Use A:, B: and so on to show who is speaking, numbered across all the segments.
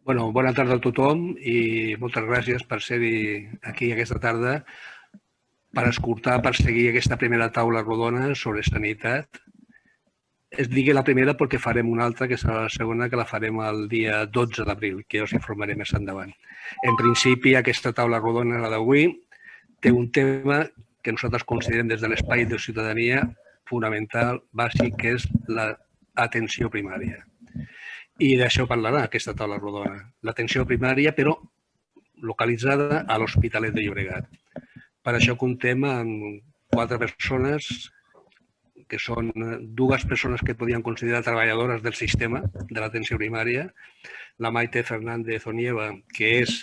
A: Bona tarda a tothom i moltes gràcies per ser-hi aquí aquesta tarda per escoltar, per seguir aquesta primera taula rodona sobre sanitat. Es digui la primera perquè farem una altra, que serà la segona, que la farem el dia 12 d'abril, que ja us informaré més endavant. En principi, aquesta taula rodona, la d'avui, té un tema que nosaltres considerem des de l'espai de ciutadania fonamental, bàsic, que és l'atenció primària. I d'això parlarà aquesta taula rodona. L'atenció primària, però localitzada a l'Hospitalet de Llobregat. Per això comptem amb 4 persones, que són 2 persones que podien considerar treballadores del sistema de l'atenció primària. La Maite Fernández Onieva, que és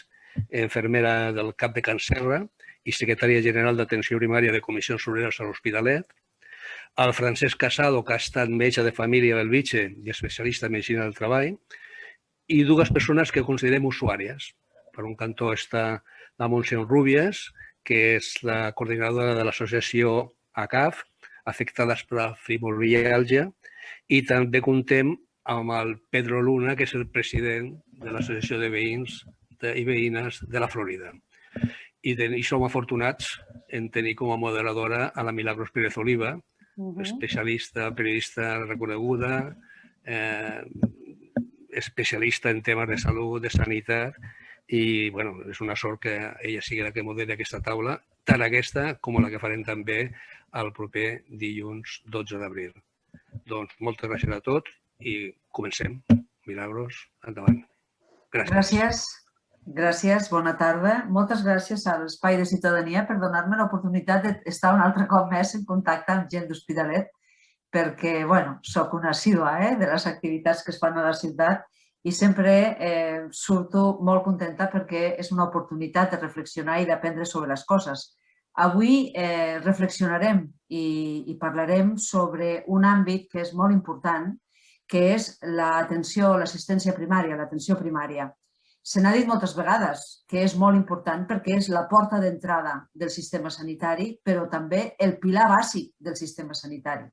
A: infermera del CAP de Can Serra i secretària general d'atenció primària de Comissions Obreres a l'Hospitalet. El Francesc Casado, que ha estat metge de família del Vitge i especialista en medicina del treball, i 2 persones que considerem usuàries. Per un cantó està la Montse Rúbies, que és la coordinadora de l'associació ACAF, afectades per la fibromialgia, i també comptem amb el Pedro Luna, que és el president de l'Associació de Veïns i Veïnes de la Florida. I som afortunats en tenir com a moderadora a la Milagros Pérez Oliva, especialista, periodista reconeguda, especialista en temes de salut, de sanitat, i és una sort que ella sigui la que modera aquesta taula, tant aquesta com la que farem també el proper dilluns 12 d'abril. Doncs moltes gràcies a tots i comencem. Milagros, endavant.
B: Gràcies. Gràcies, bona tarda. Moltes gràcies a l'Espai de Ciutadania per donar-me l'oportunitat d'estar un altre cop més en contacte amb gent d'Hospitalet, perquè, soc una assídua de les activitats que es fan a la ciutat i sempre surto molt contenta perquè és una oportunitat de reflexionar i d'aprendre sobre les coses. Avui reflexionarem i parlarem sobre un àmbit que és molt important, que és l'atenció, l'assistència primària, l'atenció primària. Se n'ha dit moltes vegades que és molt important perquè és la porta d'entrada del sistema sanitari, però també el pilar bàsic del sistema sanitari.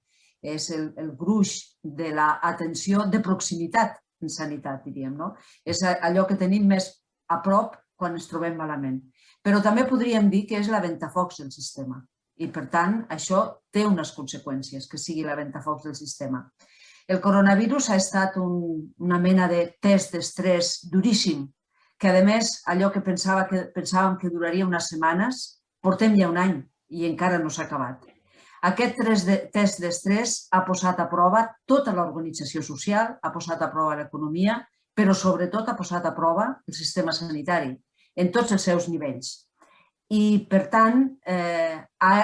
B: És el gruix de l'atenció de proximitat en sanitat, diríem. És allò que tenim més a prop quan ens trobem malament. Però també podríem dir que és la ventafocs del sistema. I, per tant, això té unes conseqüències, que sigui la ventafocs del sistema. El coronavirus ha estat una mena de test d'estrès duríssim, que, a més, allò que pensàvem que duraria unes setmanes, portem ja un any i encara no s'ha acabat. Aquest test d'estrès ha posat a prova tota l'organització social, ha posat a prova l'economia, però sobretot ha posat a prova el sistema sanitari en tots els seus nivells. I, per tant, ha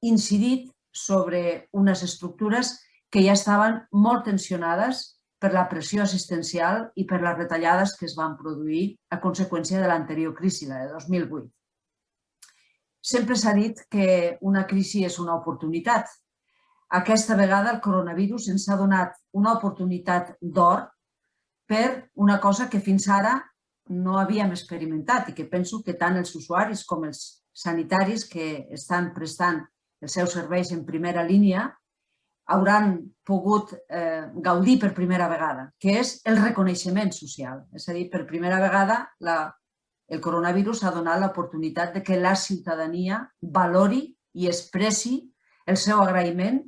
B: incidit sobre unes estructures que ja estaven molt tensionades per la pressió assistencial i per les retallades que es van produir a conseqüència de l'anterior crisi, la de 2008. Sempre s'ha dit que una crisi és una oportunitat. Aquesta vegada el coronavirus ens ha donat una oportunitat d'or per una cosa que fins ara no havíem experimentat i que penso que tant els usuaris com els sanitaris que estan prestant els seus serveis en primera línia hauran pogut gaudir per primera vegada, que és el reconeixement social. És a dir, per primera vegada el coronavirus ha donat l'oportunitat que la ciutadania valori i expressi el seu agraïment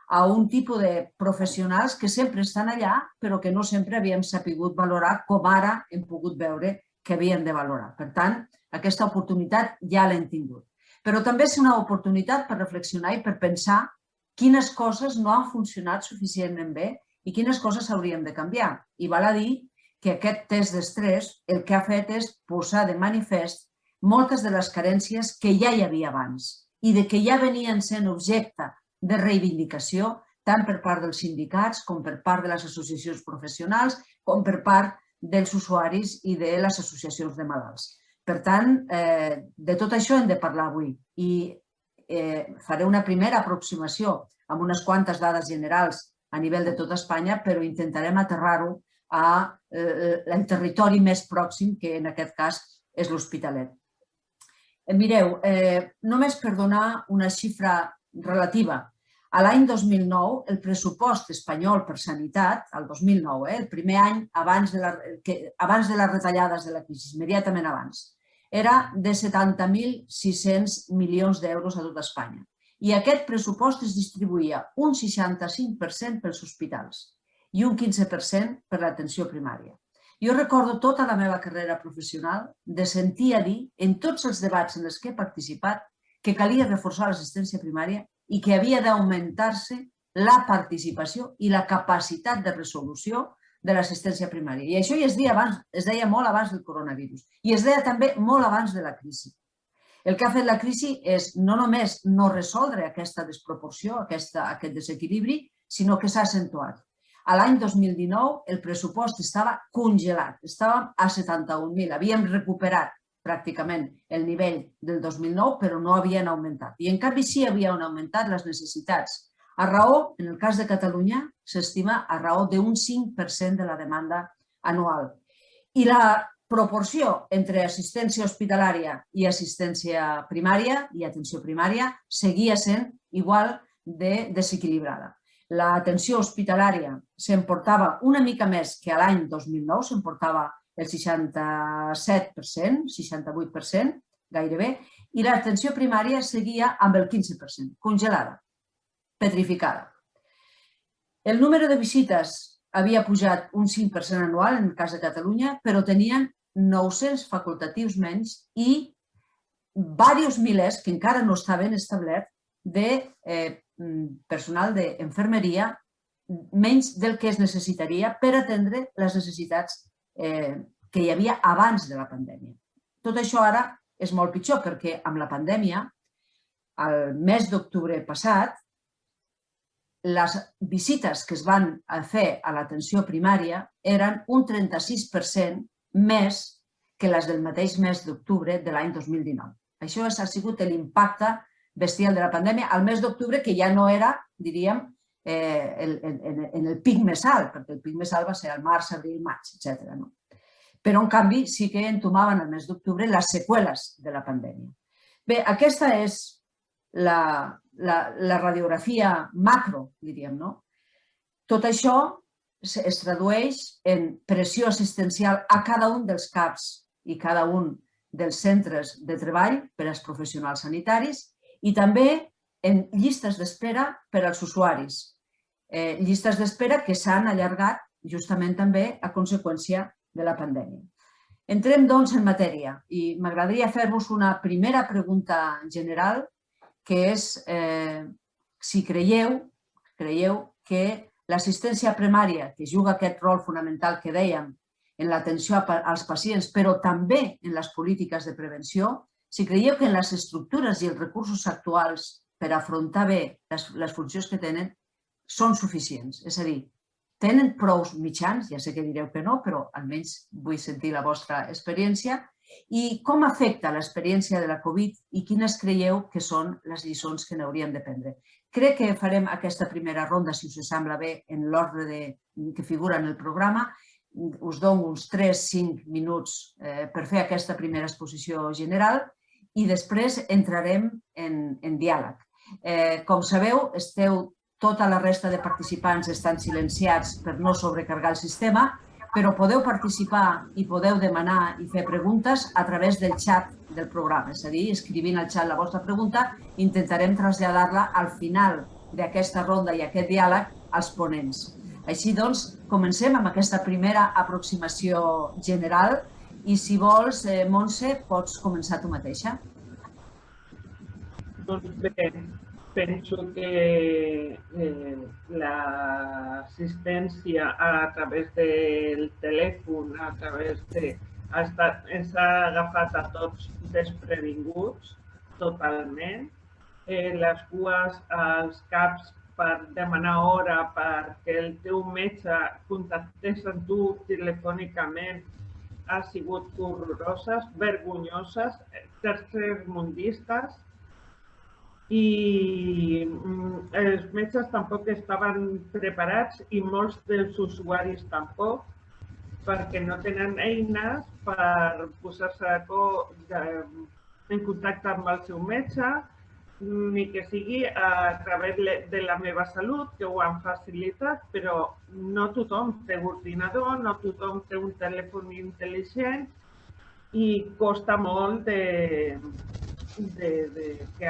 B: a un tipus de professionals que sempre estan allà, però que no sempre havíem sabut valorar com ara hem pogut veure que havien de valorar. Per tant, aquesta oportunitat ja l'hem tingut. Però també és una oportunitat per reflexionar i per pensar quines coses no han funcionat suficientment bé i quines coses hauríem de canviar. I val a dir que aquest test d'estrès el que ha fet és posar de manifest moltes de les carències que ja hi havia abans i que ja venien sent objecte de reivindicació tant per part dels sindicats com per part de les associacions professionals com per part dels usuaris i de les associacions de malalts. Per tant, de tot això hem de parlar avui i faré una primera aproximació amb unes quantes dades generals a nivell de tota Espanya, però intentarem aterrar-ho al territori més pròxim, que en aquest cas és l'Hospitalet. Mireu, només per donar una xifra relativa, A l'any 2009, el pressupost espanyol per sanitat, el 2009, el primer any abans de les retallades de la crisi, immediatament abans, era de 70.600 milions d'euros a tot Espanya. I aquest pressupost es distribuïa un 65% pels hospitals i un 15% per l'atenció primària. Jo recordo tota la meva carrera professional de sentir a dir, en tots els debats en els que he participat, que calia reforçar l'assistència primària i que havia d'augmentar-se la participació i la capacitat de resolució de l'assistència primària. I això ja es deia molt abans del coronavirus i es deia també molt abans de la crisi. El que ha fet la crisi és no només no resoldre aquesta desproporció, aquest desequilibri, sinó que s'ha accentuat. A l'any 2019 el pressupost estava congelat, estàvem a 71.000, havíem recuperat pràcticament el nivell del 2009, però no havien augmentat. I en canvi sí havien augmentat les necessitats. A raó, en el cas de Catalunya, s'estima a raó d'un 5% de la demanda anual. I la proporció entre assistència hospitalària i assistència primària i atenció primària seguia sent igual de desequilibrada. L'atenció hospitalària s'emportava una mica més que l'any 2009, s'emportava el 67%, 68% gairebé, i l'atenció primària seguia amb el 15%, congelada, petrificada. El número de visites havia pujat un 5% anual en el cas de Catalunya, però tenien 900 facultatius menys i diversos milers, que encara no estaven establerts, de personal d'infermeria menys del que es necessitaria per atendre les necessitats que hi havia abans de la pandèmia. Tot això ara és molt pitjor perquè amb la pandèmia, al mes d'octubre passat, les visites que es van fer a l'atenció primària eren un 36% més que les del mateix mes d'octubre de l'any 2019. Això ha sigut l'impacte bestial de la pandèmia al mes d'octubre, que ja no era, diríem, en el pic més alt, perquè el pic més alt va ser al març, abril, maig, etc. Però, en canvi, sí que entomaven al mes d'octubre les seqüeles de la pandèmia. Bé, aquesta és la radiografia macro, diríem, no? Tot això es tradueix en pressió assistencial a cada un dels CAPs i cada un dels centres de treball per als professionals sanitaris i també en llistes d'espera per als usuaris. Llistes d'espera que s'han allargat justament també a conseqüència de la pandèmia. Entrem, doncs, en matèria i m'agradaria fer-vos una primera pregunta general, que és si creieu que l'assistència primària, que juga aquest rol fonamental que dèiem en l'atenció als pacients, però també en les polítiques de prevenció, si creieu que en les estructures i els recursos actuals per afrontar bé les funcions que tenen són suficients. És a dir, tenen prou mitjans, ja sé que direu que no, però almenys vull sentir la vostra experiència, i com afecta l'experiència de la Covid i quines creieu que són les lliçons que n'hauríem de prendre. Crec que farem aquesta primera ronda, si us sembla bé, en l'ordre que figura en el programa. Us dono uns 3-5 minuts per fer aquesta primera exposició general i després entrarem en diàleg. Com sabeu, tota la resta de participants estan silenciats per no sobrecarregar el sistema, però podeu participar i podeu demanar i fer preguntes a través del xat del programa. És a dir, escrivint al xat la vostra pregunta, intentarem traslladar-la al final d'aquesta ronda i aquest diàleg als ponents. Així doncs, comencem amb aquesta primera aproximació general i si vols, Montse, pots començar tu mateixa.
C: Doncs bé, penso que l'assistència a través del telèfon, a través de... ens ha agafat a tots desprevinguts totalment. Les cues als CAPs per demanar hora perquè el teu metge contactés amb tu telefònicament ha sigut horroroses, vergonyoses, tercermundistes, i els metges tampoc estaven preparats i molts dels usuaris tampoc, perquè no tenen eines per posar-se en contacte amb el seu metge, ni que sigui a través de la meva salut, que ho han facilitat, però no tothom té ordinador, no tothom té un telèfon intel·ligent i costa molt que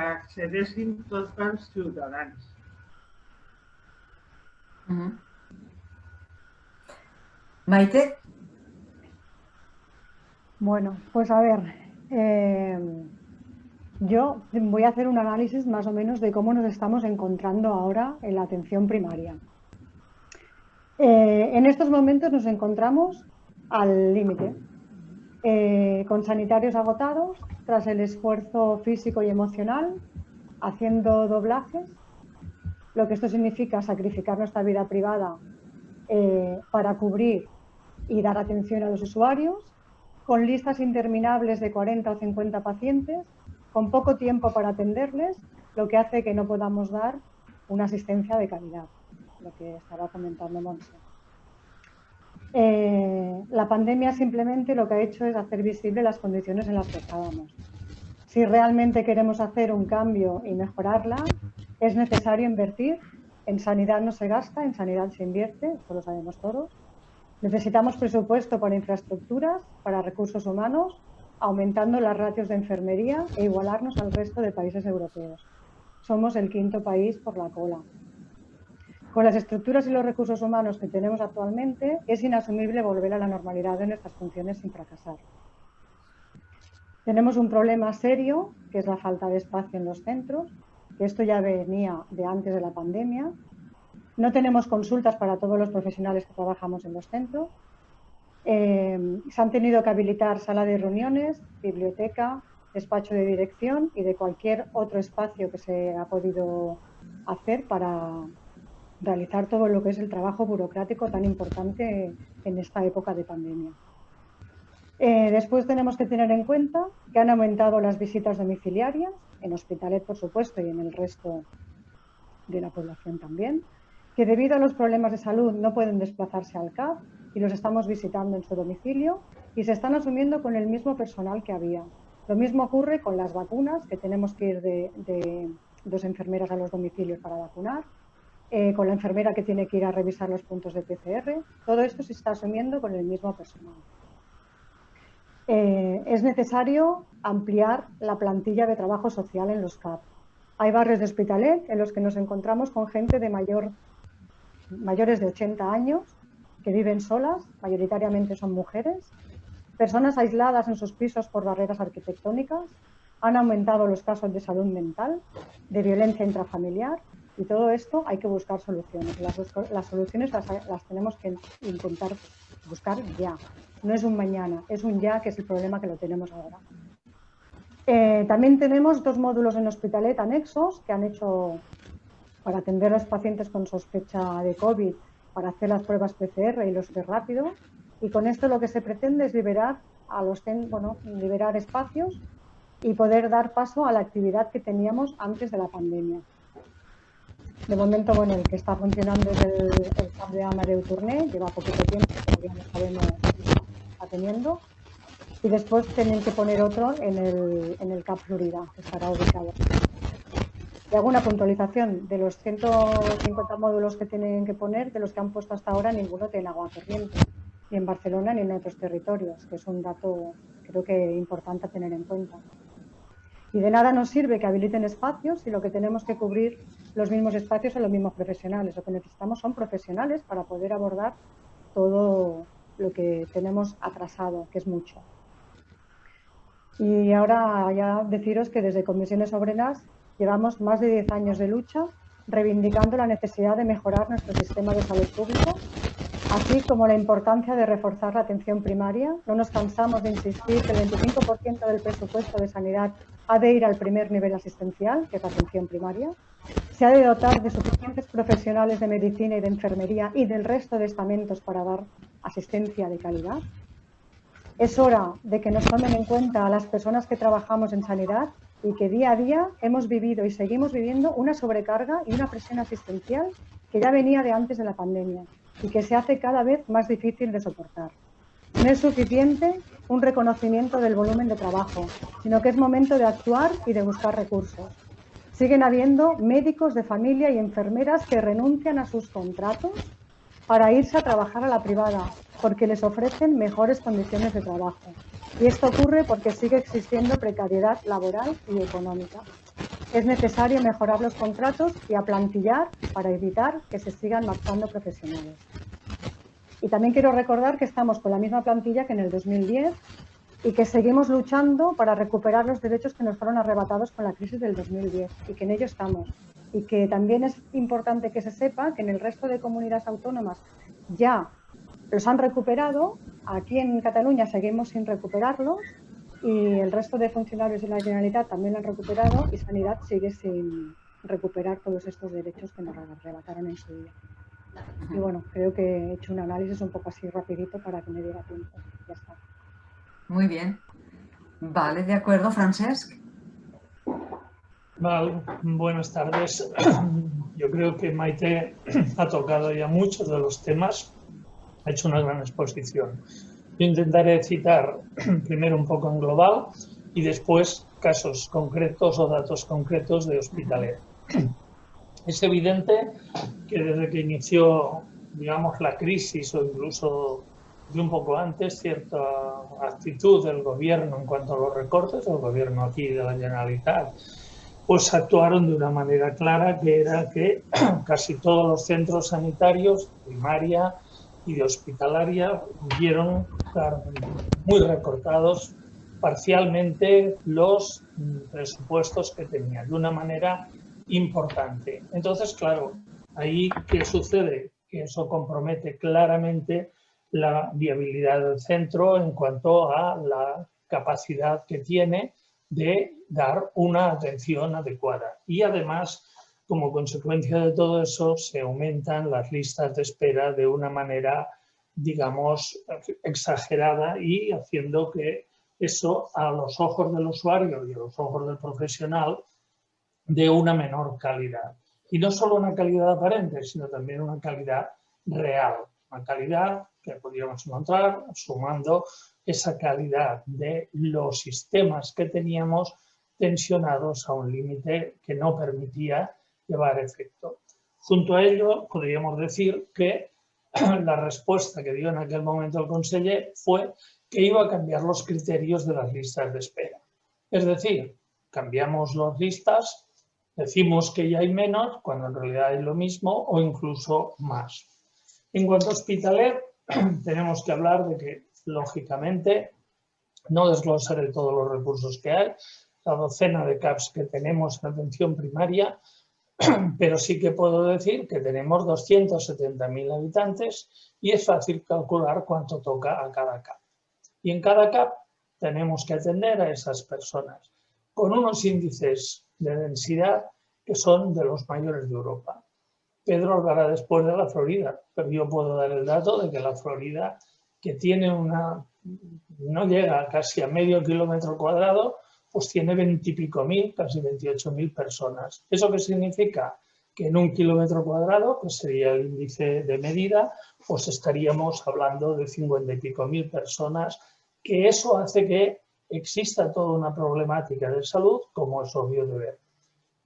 C: accedeixin tots els ciutadans.
B: Maite.
D: Bueno, pues a ver, yo voy a hacer un análisis más o menos de cómo nos estamos encontrando ahora en la atención primaria. En estos momentos nos encontramos al límite, con sanitarios agotados, tras el esfuerzo físico y emocional, haciendo doblajes, lo que esto significa sacrificar nuestra vida privada para cubrir y dar atención a los usuarios, con listas interminables de 40 o 50 pacientes, con poco tiempo para atenderles, lo que hace que no podamos dar una asistencia de calidad, lo que estaba comentando Montse. La pandemia simplemente lo que ha hecho es hacer visible las condiciones en las que estábamos. Si realmente queremos hacer un cambio y mejorarla, es necesario invertir. En sanidad no se gasta, en sanidad se invierte, esto lo sabemos todos. Necesitamos presupuesto para infraestructuras, para recursos humanos, aumentando las ratios de enfermería e igualarnos al resto de países europeos. Somos el 5º país por la cola. Con las estructuras y los recursos humanos que tenemos actualmente, es inasumible volver a la normalidad de nuestras funciones sin fracasar. Tenemos un problema serio, que es la falta de espacio en los centros, que esto ya venía de antes de la pandemia. No tenemos consultas para todos los profesionales que trabajamos en los centros. Se han tenido que habilitar sala de reuniones, biblioteca, despacho de dirección y de cualquier otro espacio que se ha podido hacer para realizar todo lo que es el trabajo burocrático tan importante en esta época de pandemia. Después tenemos que tener en cuenta que han aumentado las visitas domiciliarias, en Hospitalet por supuesto y en el resto de la población también, que debido a los problemas de salud no pueden desplazarse al CAP y los estamos visitando en su domicilio y se están asumiendo con el mismo personal que había. Lo mismo ocurre con las vacunas, que tenemos que ir de 2 enfermeras a los domicilios para vacunar, con la enfermera que tiene que ir a revisar los puntos de PCR. Todo esto se está asumiendo con el mismo personal. Es necesario ampliar la plantilla de trabajo social en los CAP. Hay barrios de Hospitalet en los que nos encontramos con gente de mayores de 80 años que viven solas, mayoritariamente son mujeres, personas aisladas en sus pisos por barreras arquitectónicas. Han aumentado los casos de salud mental, de violencia intrafamiliar, y todo esto hay que buscar soluciones. Las soluciones las tenemos que intentar buscar ya. No es un mañana, es un ya, que es el problema que lo tenemos ahora. También tenemos 2 módulos en Hospitalet anexos que han hecho para atender a los pacientes con sospecha de COVID, para hacer las pruebas PCR y los test rápidos. Y con esto lo que se pretende es liberar espacios y poder dar paso a la actividad que teníamos antes de la pandemia. De momento, el que está funcionando es el CAP de Amadeu Tourné, lleva poquito tiempo, todavía no sabemos qué está teniendo. Y después tienen que poner otro en el CAP Florida, que estará ubicado. Y hago una puntualización. De los 150 módulos que tienen que poner, de los que han puesto hasta ahora, ninguno tiene agua corriente, ni en Barcelona ni en otros territorios, que es un dato creo que importante a tener en cuenta. Y de nada nos sirve que habiliten espacios si lo que tenemos que cubrir los mismos espacios son los mismos profesionales. Lo que necesitamos son profesionales para poder abordar todo lo que tenemos atrasado, que es mucho. Y ahora ya deciros que desde Comisiones Obreras llevamos más de 10 años de lucha reivindicando la necesidad de mejorar nuestro sistema de salud público, así como la importancia de reforzar la atención primaria. No nos cansamos de insistir que el 25% del presupuesto de sanidad ha de ir al primer nivel asistencial, que es la atención primaria. Se ha de dotar de suficientes profesionales de medicina y de enfermería y del resto de estamentos para dar asistencia de calidad. Es hora de que nos tomen en cuenta a las personas que trabajamos en sanidad y que día a día hemos vivido y seguimos viviendo una sobrecarga y una presión asistencial que ya venía de antes de la pandemia y que se hace cada vez más difícil de soportar. No es suficiente un reconocimiento del volumen de trabajo, sino que es momento de actuar y de buscar recursos. Siguen habiendo médicos de familia y enfermeras que renuncian a sus contratos para irse a trabajar a la privada, porque les ofrecen mejores condiciones de trabajo. Y esto ocurre porque sigue existiendo precariedad laboral y económica. Es necesario mejorar los contratos y aplantillar para evitar que se sigan marchando profesionales. Y también quiero recordar que estamos con la misma plantilla que en el 2010 y que seguimos luchando para recuperar los derechos que nos fueron arrebatados con la crisis del 2010 y que en ello estamos. Y que también es importante que se sepa que en el resto de comunidades autónomas ya los han recuperado, aquí en Cataluña seguimos sin recuperarlos y el resto de funcionarios de la Generalitat también lo han recuperado y Sanidad sigue sin recuperar todos estos derechos que nos arrebataron en su día. Y bueno, creo que he hecho un análisis un poco así rapidito para que me diera tiempo. Ya está.
B: Muy bien. Vale, de acuerdo, Francesc.
E: Vale, buenas tardes. Yo creo que Maite ha tocado ya muchos de los temas, ha hecho una gran exposición. Yo intentaré citar primero un poco en global y después casos concretos o datos concretos de Hospitalet. Es evidente que desde que inició, digamos, la crisis o incluso de un poco antes, cierta actitud del gobierno en cuanto a los recortes, el gobierno aquí de la Generalitat, pues actuaron de una manera clara, que era que casi todos los centros sanitarios, primaria y de hospitalaria, vieron muy recortados parcialmente los presupuestos que tenían, de una manera importante. Entonces, claro, ahí ¿qué sucede? Que eso compromete claramente la viabilidad del centro en cuanto a la capacidad que tiene de dar una atención adecuada. Y además, como consecuencia de todo eso, se aumentan las listas de espera de una manera, digamos, exagerada y haciendo que eso a los ojos del usuario y a los ojos del profesional de una menor calidad. Y no solo una calidad aparente, sino también una calidad real. Una calidad que podríamos encontrar sumando esa calidad de los sistemas que teníamos tensionados a un límite que no permitía llevar efecto. Junto a ello, podríamos decir que la respuesta que dio en aquel momento el conseller fue que iba a cambiar los criterios de las listas de espera. Es decir, cambiamos las listas, decimos que ya hay menos, cuando en realidad hay lo mismo o incluso más. En cuanto a Hospitalet, tenemos que hablar de que, lógicamente, no desglosaré todos los recursos que hay, la docena de CAPs que tenemos en atención primaria, pero sí que puedo decir que tenemos 270.000 habitantes y es fácil calcular cuánto toca a cada CAP. Y en cada CAP tenemos que atender a esas personas con unos índices de densidad que son de los mayores de Europa. Pedro hablará después de la Florida, pero yo puedo dar el dato de que la Florida, que tiene no llega casi a medio kilómetro cuadrado, pues tiene 20 y pico mil, casi 28.000 personas. ¿Eso qué significa? Que en un kilómetro cuadrado, que sería el índice de medida, pues estaríamos hablando de 50 y pico mil personas, que eso hace que exista toda una problemática de salud, como es obvio de ver.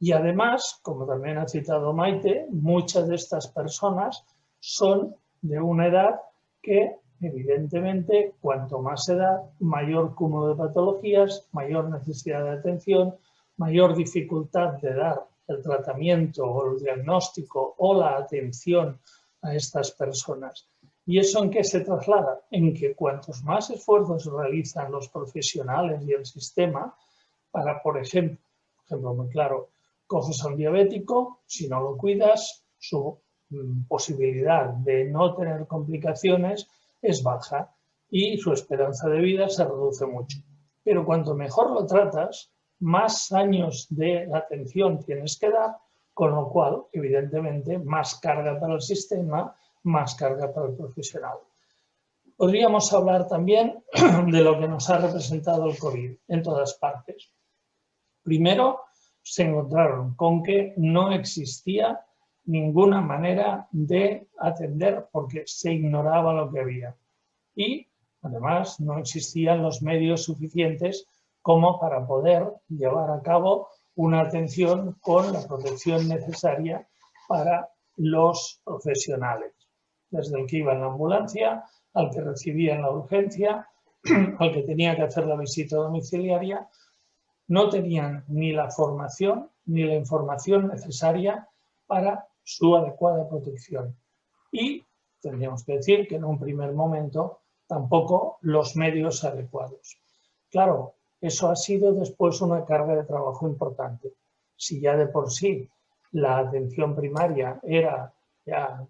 E: Y además, como también ha citado Maite, muchas de estas personas son de una edad que, evidentemente, cuanto más edad, mayor cúmulo de patologías, mayor necesidad de atención, mayor dificultad de dar el tratamiento o el diagnóstico o la atención a estas personas. ¿Y eso en qué se traslada? En que cuantos más esfuerzos realizan los profesionales y el sistema para, por ejemplo muy claro, coges a un diabético, si no lo cuidas, su posibilidad de no tener complicaciones es baja y su esperanza de vida se reduce mucho. Pero cuanto mejor lo tratas, más años de atención tienes que dar, con lo cual, evidentemente, más carga para el sistema, más carga para el profesional. Podríamos hablar también de lo que nos ha representado el COVID en todas partes. Primero, se encontraron con que no existía ninguna manera de atender porque se ignoraba lo que había. Y, además, no existían los medios suficientes como para poder llevar a cabo una atención con la protección necesaria para los profesionales, desde el que iba en la ambulancia, al que recibía en la urgencia, al que tenía que hacer la visita domiciliaria. No tenían ni la formación ni la información necesaria para su adecuada protección. Y tendríamos que decir que en un primer momento tampoco los medios adecuados. Claro, eso ha sido después una carga de trabajo importante. Si ya de por sí la atención primaria era, ya,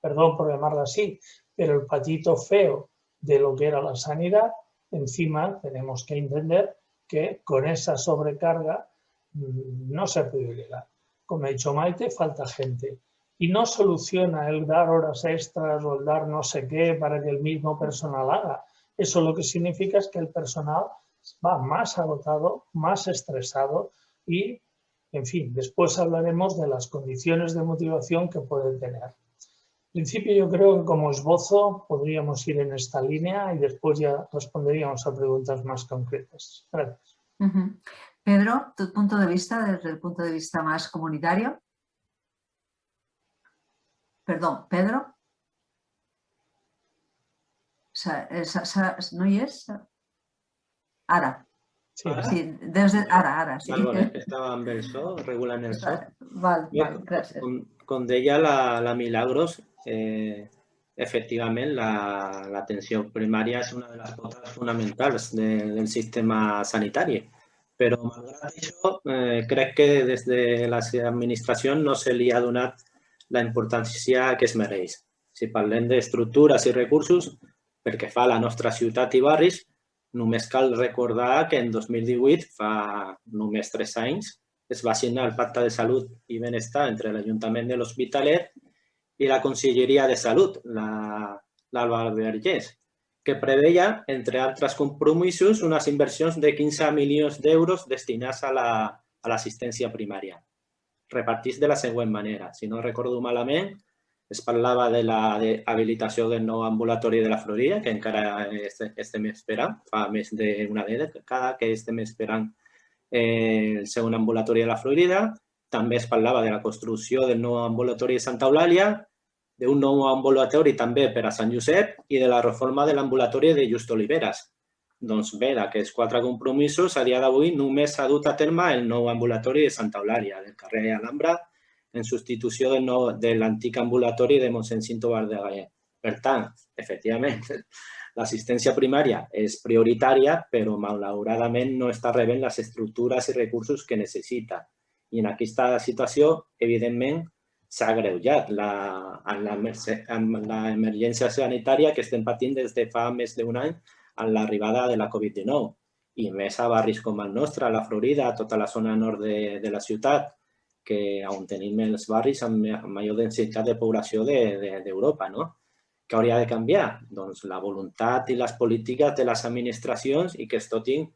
E: perdón por llamarla así, pero el patito feo de lo que era la sanidad, encima tenemos que entender que con esa sobrecarga no se puede llegar. Como ha dicho Maite, falta gente. Y no soluciona el dar horas extras o el dar no sé qué para que el mismo personal haga. Eso lo que significa es que el personal va más agotado, más estresado y, en fin, después hablaremos de las condiciones de motivación que pueden tener. En principio yo creo que como esbozo podríamos ir en esta línea y después ya responderíamos a preguntas más concretas. Gracias.
B: Pedro, tu punto de vista desde el punto de vista más comunitario. Perdón, Pedro. No hi és? Ara.
E: Sí,
B: Sí, ara, sí.
F: Estava amb el so, regulant el so.
B: Val, gràcies.
F: Com deia la Milagros, efectivament l'atenció primària és una de les potes fonamentals del sistema sanitari. Però, malgrat això, crec que des de l'administració no se li ha donat la importància que es mereix. Si parlem d'estructures i recursos, pel que fa a la nostra ciutat i barris, només cal recordar que en 2018, fa només 3 anys, es va signar el Pacte de Salut i Benestar entre l'Ajuntament de l'Hospitalet i la Conselleria de Salut, l'Alba Vergés, que preveia, entre altres compromisos, unes inversions de 15 milions d'euros destinats a l'assistència primària. Repartits de la següent manera. Si no recordo malament, es parlava de l'habilitació del nou ambulatori de la Florida, que encara estem esperant, fa més d'una dècada que estem esperant el segon ambulatori de la Florida. També es parlava de la construcció del nou ambulatori de Santa Eulàlia, d'un nou ambulatori també per a Sant Josep i de la reforma de l'ambulatori de Just Oliveres. Doncs bé, d'aquests 4 compromisos, a dia d'avui només s'ha dut a terme el nou ambulatori de Santa Eulàlia, del carrer Alhambra, en substitució de l'antic ambulatori de mossèn Cinto Verdaguer. Per tant, efectivament, l'assistència primària és prioritària, però malauradament no està rebent les estructures i recursos que necessita. I en aquesta situació, evidentment, s'ha agreujat amb l'emergència sanitària que estem patint des de fa més d'un any amb l'arribada de la Covid-19. I més a barris com el nostre, a la Florida, a tota la zona nord de la ciutat, que on tenim els barris amb major densitat de població d'Europa, no? Què hauria de canviar? Doncs la voluntat i les polítiques de les administracions i que es dotin,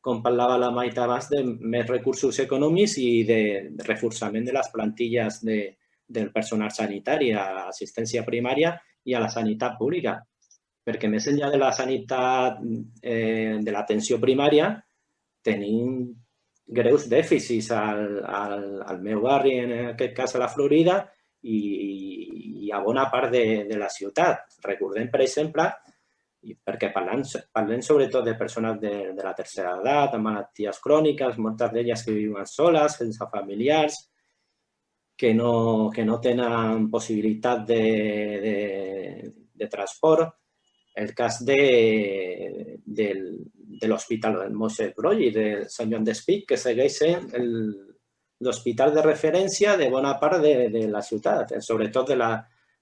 F: com parlava la Maite abans, de més recursos econòmics i de reforçament de les plantilles del personal sanitari a l'assistència primària i a la sanitat pública. Perquè més enllà de la sanitat, de l'atenció primària, tenim greus dèficits al meu barri, en aquest cas a la Florida, i a bona part de la ciutat. Recordem, per exemple, perquè parlem sobretot de persones de la tercera edat, amb malalties cròniques, moltes d'elles que viuen soles, sense familiars, que no tenen possibilitat de transport. El cas de l'Hospital del Moisès Broggi de Sant Joan d'Espí, que segueix sent l'hospital de referència de bona part de la ciutat, sobretot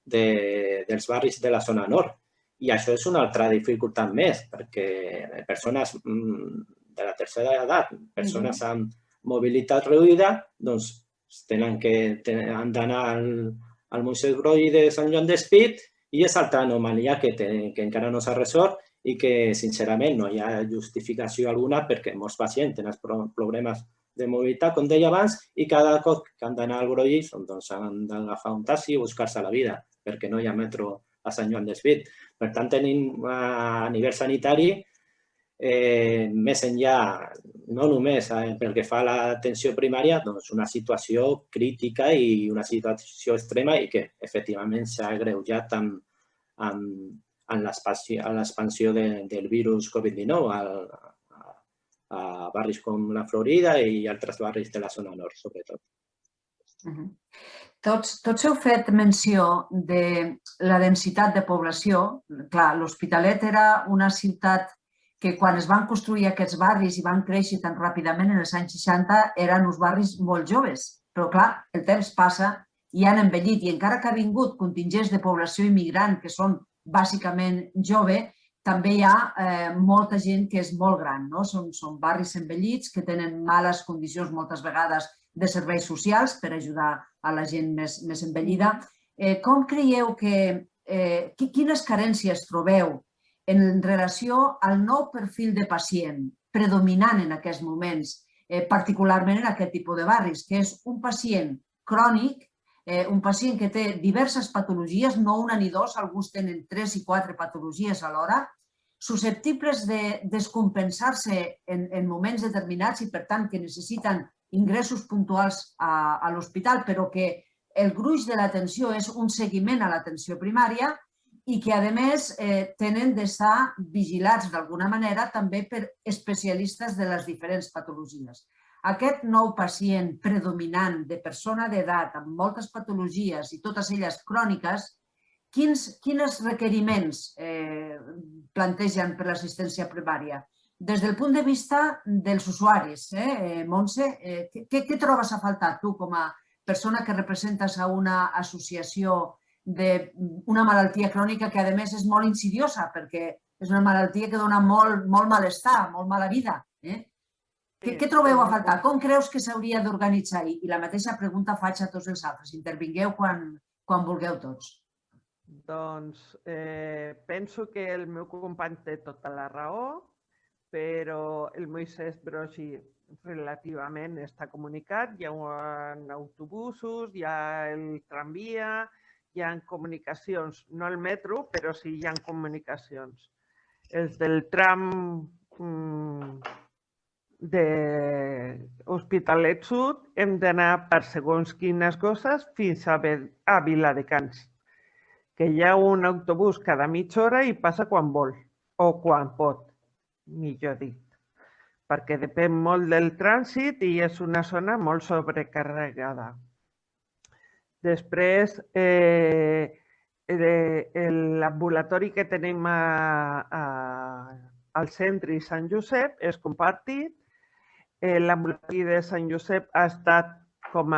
F: dels barris de la zona nord. I això és una altra dificultat més, perquè persones de la tercera edat, persones amb mobilitat reduïda, doncs han d'anar al Moisès Broggi de Sant Joan d'Espí i és altra anomalia que encara no s'ha resolt i que, sincerament, no hi ha justificació alguna perquè molts pacients tenen problemes de mobilitat, com deia abans, i cada cop que han d'anar al Broggi doncs han d'agafar un taxi i buscar-se la vida perquè no hi ha metro a Sant Joan d'Espí. Per tant, tenim a nivell sanitari més enllà, no només pel que fa a l'atenció primària, doncs una situació crítica i una situació extrema i que efectivament s'ha agreujat en l'expansió del virus Covid-19 a barris com la Florida i altres barris de la zona nord, sobretot.
B: Tots heu fet menció de la densitat de població. Clar, l'Hospitalet era una ciutat que quan es van construir aquests barris i van créixer tan ràpidament en els anys 60 eren uns barris molt joves. Però clar, el temps passa i han envellit i encara que ha vingut contingents de població immigrant que són bàsicament jove, també hi ha molta gent que és molt gran. Són barris envellits que tenen males condicions moltes vegades de serveis socials per ajudar a la gent més envellida. Com creieu quines carències trobeu en relació al nou perfil de pacient predominant en aquests moments, particularment en aquest tipus de barris, que és un pacient crònic, un pacient que té diverses patologies, no una ni dos, alguns tenen 3 i 4 patologies alhora, susceptibles de descompensar-se en moments determinats i, per tant, que necessiten ingressos puntuals a l'hospital, però que el gruix de l'atenció és un seguiment a l'atenció primària i que, a més, tenen d'estar vigilats d'alguna manera també per especialistes de les diferents patologies. Aquest nou pacient predominant de persona d'edat amb moltes patologies i totes elles cròniques, quins requeriments plantegen per l'assistència primària? Des del punt de vista dels usuaris, Montse, què trobes a faltar tu com a persona que representes a una associació d'una malaltia crònica que, a més, és molt insidiosa perquè és una malaltia que dona molt malestar, molt mala vida? Què trobeu a faltar? Com creus que s'hauria d'organitzar? I la mateixa pregunta faig a tots els altres. Intervingueu quan vulgueu tots.
C: Doncs penso que el meu company té tota la raó, però el Moisès Broggi relativament està comunicat. Hi ha autobusos, hi ha el tramvia, hi ha comunicacions, no el metro, però sí hi ha comunicacions. Els del tram de Hospitalet Sud hem d'anar per segons quines coses fins a Viladecans, que hi ha un autobús cada mitja hora i passa quan vol, o quan pot, millor dit, perquè depèn molt del trànsit i és una zona molt sobrecarregada. Després, l'ambulatori que tenim al centre i Sant Josep és compartit. L'ambulatori de Sant Josep ha estat, com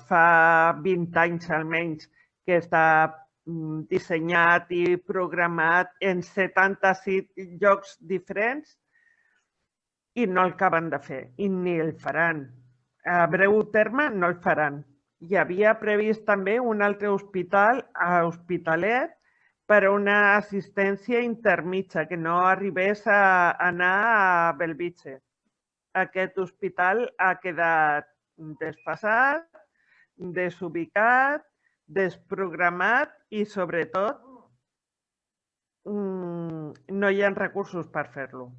C: fa 20 anys almenys, que està dissenyat i programat en 76 llocs diferents i no el acaben de fer, i ni el faran. A breu terme no el faran. Hi havia previst també un altre hospital a Hospitalet per a una assistència intermitja, que no arribés a anar a Bellvitge. Aquest hospital ha quedat desfasat, desubicat, desprogramat i, sobretot, no hi ha recursos per fer-lo.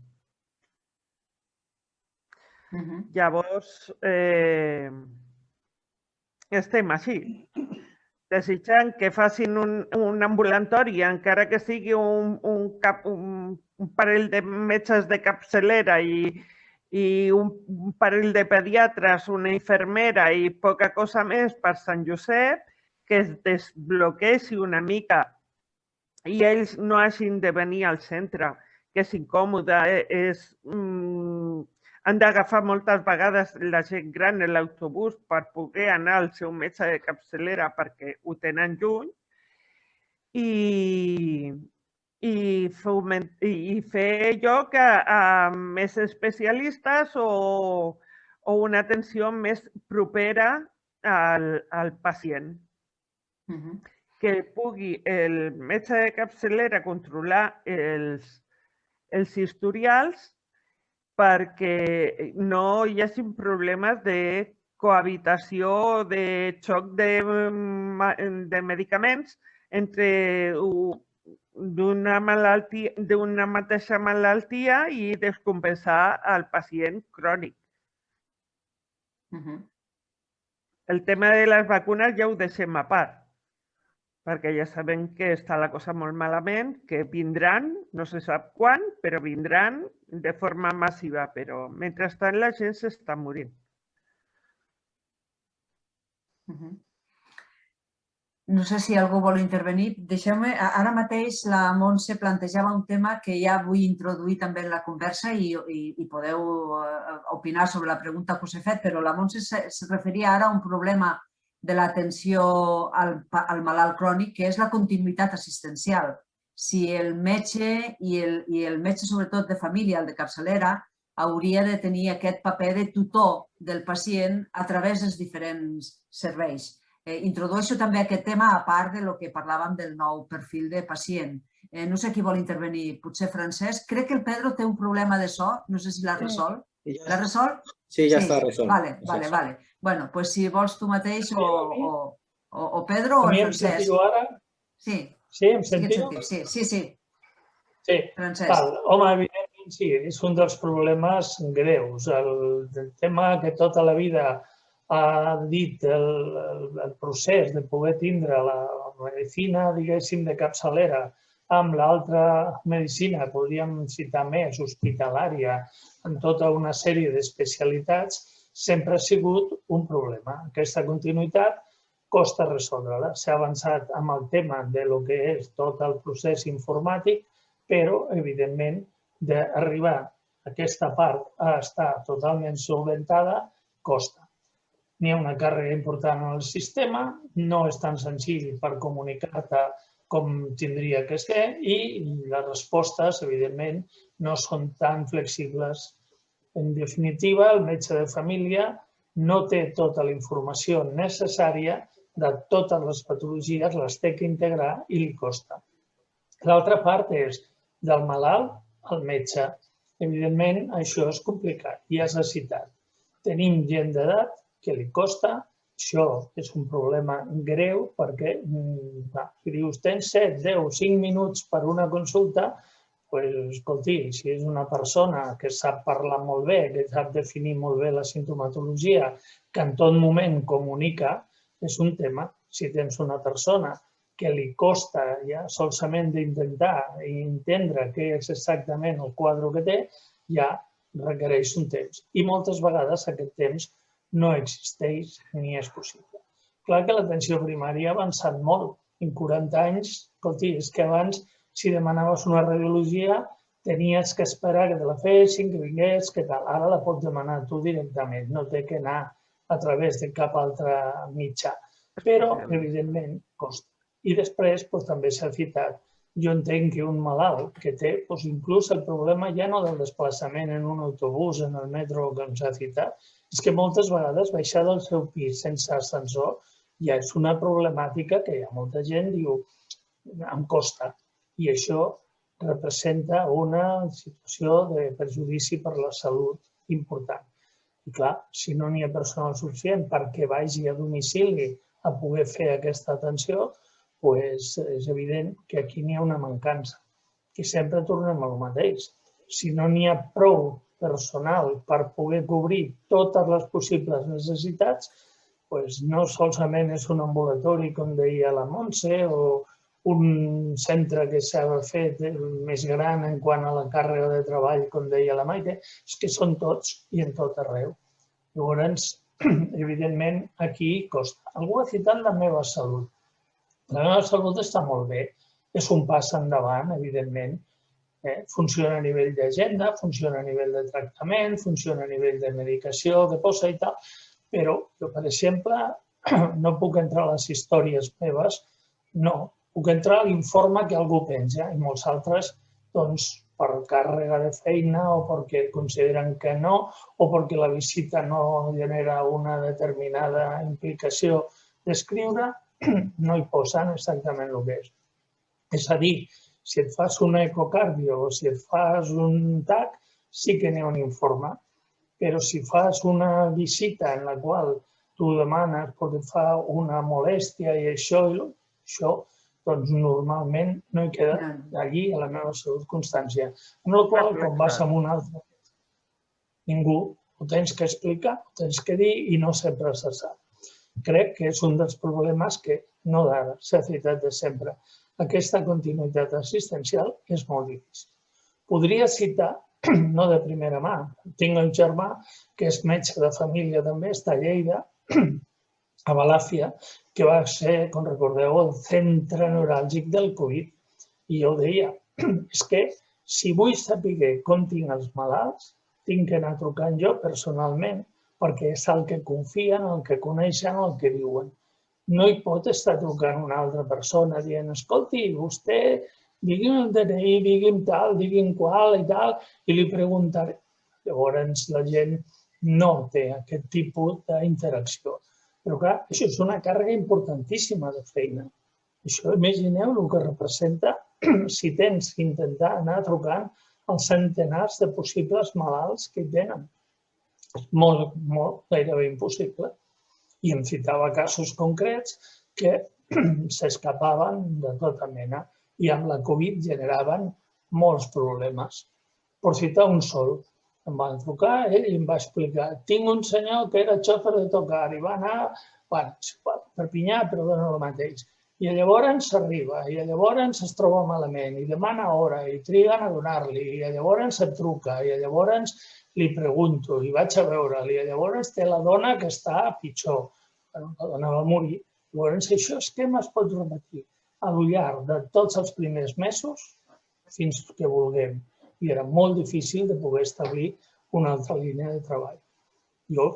C: Llavors, estem així, desitjant que facin un ambulatori, encara que sigui un parell de metges de capçalera i un parell de pediatres, una infermera i poca cosa més per Sant Josep, que es desbloqueixi una mica i ells no hagin de venir al centre, que és incòmode, han d'agafar moltes vegades la gent gran en l'autobús per poder anar al seu metge de capçalera perquè ho tenen lluny i fer lloc a més especialistes o una atenció més propera al pacient. Que pugui el metge de capçalera controlar els historials perquè no hi hagi problemes de cohabitació, de xoc de medicaments entre d'una mateixa malaltia i descompensar el pacient crònic. El tema de les vacunes ja ho deixem a part, perquè ja sabem que està la cosa molt malament, que vindran, no se sap quan, però vindran de forma massiva, però mentrestant la gent s'està morint.
B: No sé si algú vol intervenir. Deixeu-me, ara mateix la Montse plantejava un tema que ja vull introduir també en la conversa i podeu opinar sobre la pregunta que us he fet, però la Montse se referia ara a un problema de l'atenció al malalt crònic, que és la continuïtat assistencial. Si el metge i el metge, sobretot de família, el de capçalera, hauria de tenir aquest paper de tutor del pacient a través dels diferents serveis. Introdueixo també aquest tema a part del que parlàvem del nou perfil de pacient. No sé qui vol intervenir, potser Francesc. Crec que el Pedro té un problema de so, no sé si l'ha resolt. L'ha resolt?
F: Sí, ja està resolt.
B: Vale. Bueno, doncs si vols tu mateix o Pedro o el Francesc.
E: A mi em sentiu ara?
B: Sí.
E: Sí, em sentiu?
B: Sí.
E: Francesc. Home, evidentment sí, és un dels problemes greus. El tema que tota la vida ha dit el procés de poder tindre la medicina, diguéssim, de capçalera amb l'altra medicina, podríem citar més, hospitalària, en tota una sèrie d'especialitats, sempre ha sigut un problema. Aquesta continuïtat costa resoldre-la. S'ha avançat amb el tema de lo que és tot el procés informàtic, però, evidentment, d'arribar a aquesta part a estar totalment solventada costa. N'hi ha una càrrega important en el sistema, no és tan senzill per comunicar-te com tindria que ser i les respostes, evidentment, no són tan flexibles. En definitiva, el metge de família no té tota la informació necessària de totes les patologies, les té que integrar i li costa. L'altra part és del malalt al metge. Evidentment, això és complicat, ja s'ha citat. Tenim gent d'edat que li costa, això és un problema greu perquè, si dius, tens 7, 10, 5 minuts per una consulta, doncs, escolti, si és una persona que sap parlar molt bé, que sap definir molt bé la sintomatologia, que en tot moment comunica, és un tema. Si tens una persona que li costa ja solament d'intentar i entendre què és exactament el quadre que té, ja requereix un temps. I moltes vegades aquest temps no existeix ni és possible. Clar que l'atenció primària ha avançat molt. En 40 anys, escolti, és que abans, si demanaves una radiologia, tenies que esperar que te la fessin, que vingués, que tal. Ara la pots demanar tu directament, no té que anar a través de cap altre mitjà. Però, evidentment, costa. I després, també s'ha citat, jo entenc que un malalt que té inclús el problema ja no del desplaçament en un autobús, en el metro, com s'ha citat, és que moltes vegades baixar del seu pis sense ascensor ja és una problemàtica que hi ha molta gent que diu em costa. I això representa una situació de perjudici per la salut important. I clar, si no n'hi ha personal suficient perquè vagi a domicili a poder fer aquesta atenció, doncs és evident que aquí n'hi ha una mancança. I sempre tornem al mateix. Si no n'hi ha prou personal per poder cobrir totes les possibles necessitats, doncs no solament és un ambulatori, com deia la Montse, o un centre que s'ha fet més gran en quant a la càrrega de treball, com deia la Maite, és que són tots i en tot arreu. Llavors, evidentment, aquí costa. Algú ha citat la meva salut. La meva salut està molt bé, és un pas endavant, evidentment. Funciona a nivell d'agenda, funciona a nivell de tractament, funciona a nivell de medicació que posa i tal, però jo, per exemple, no puc entrar a les històries meves, no. Puc entrar a l'informe que algú penja i molts altres, doncs, per càrrega de feina o perquè consideren que no o perquè la visita no genera una determinada implicació d'escriure, no hi posen exactament el que és. És a dir, si et fas un ecocardio o si et fas un TAC, sí que n'hi ha un informe, però si fas una visita en la qual tu demanes perquè et fa una molèstia i això doncs normalment no he quedat allí a la meva circumstància. Amb la qual cosa, quan vas amb un altre, ningú ho tens que explicar, ho tens que dir i no sempre se sap. Crec que és un dels problemes que no d'ara, s'ha citat de sempre. Aquesta continuïtat assistencial és molt difícil. Podria citar, no de primera mà, tinc un germà que és metge de família també, està a Lleida, a Balàfia, que va ser, com recordeu, el centre neuràlgic del Covid. I jo deia, és que si vull saber com tinc els malalts, tinc que anar trucant jo personalment, perquè és el que confien, el que coneixen, el que diuen. No hi pot estar trucant una altra persona dient, escolti, vostè, digui'm el DNI, digui'm tal, digui'm qual i tal, i li preguntaré. Llavors la gent no té aquest tipus d'interacció. Però clar, això és una càrrega importantíssima de feina. Això, imagineu el que representa si tens que intentar anar trucant als centenars de possibles malalts que hi tenen. És molt, gairebé impossible. I em citava casos concrets que s'escapaven de tota mena i amb la Covid generaven molts problemes. Per citar un sol, em van trucar, ell i em va explicar, tinc un senyor que era xòfer de tocar i va anar, bueno, Perpinyà, però dona el mateix. I llavors s'arriba, i llavors es troba malament, i demana hora, i triguen a donar-li, i llavors et truca, i llavors li pregunto, i vaig a veure'l, i llavors té la dona que està pitjor. La dona va morir. Llavors, això esquema es pot repetir al llarg de tots els primers mesos fins que vulguem. I era molt difícil de poder establir una altra línia de treball. Jo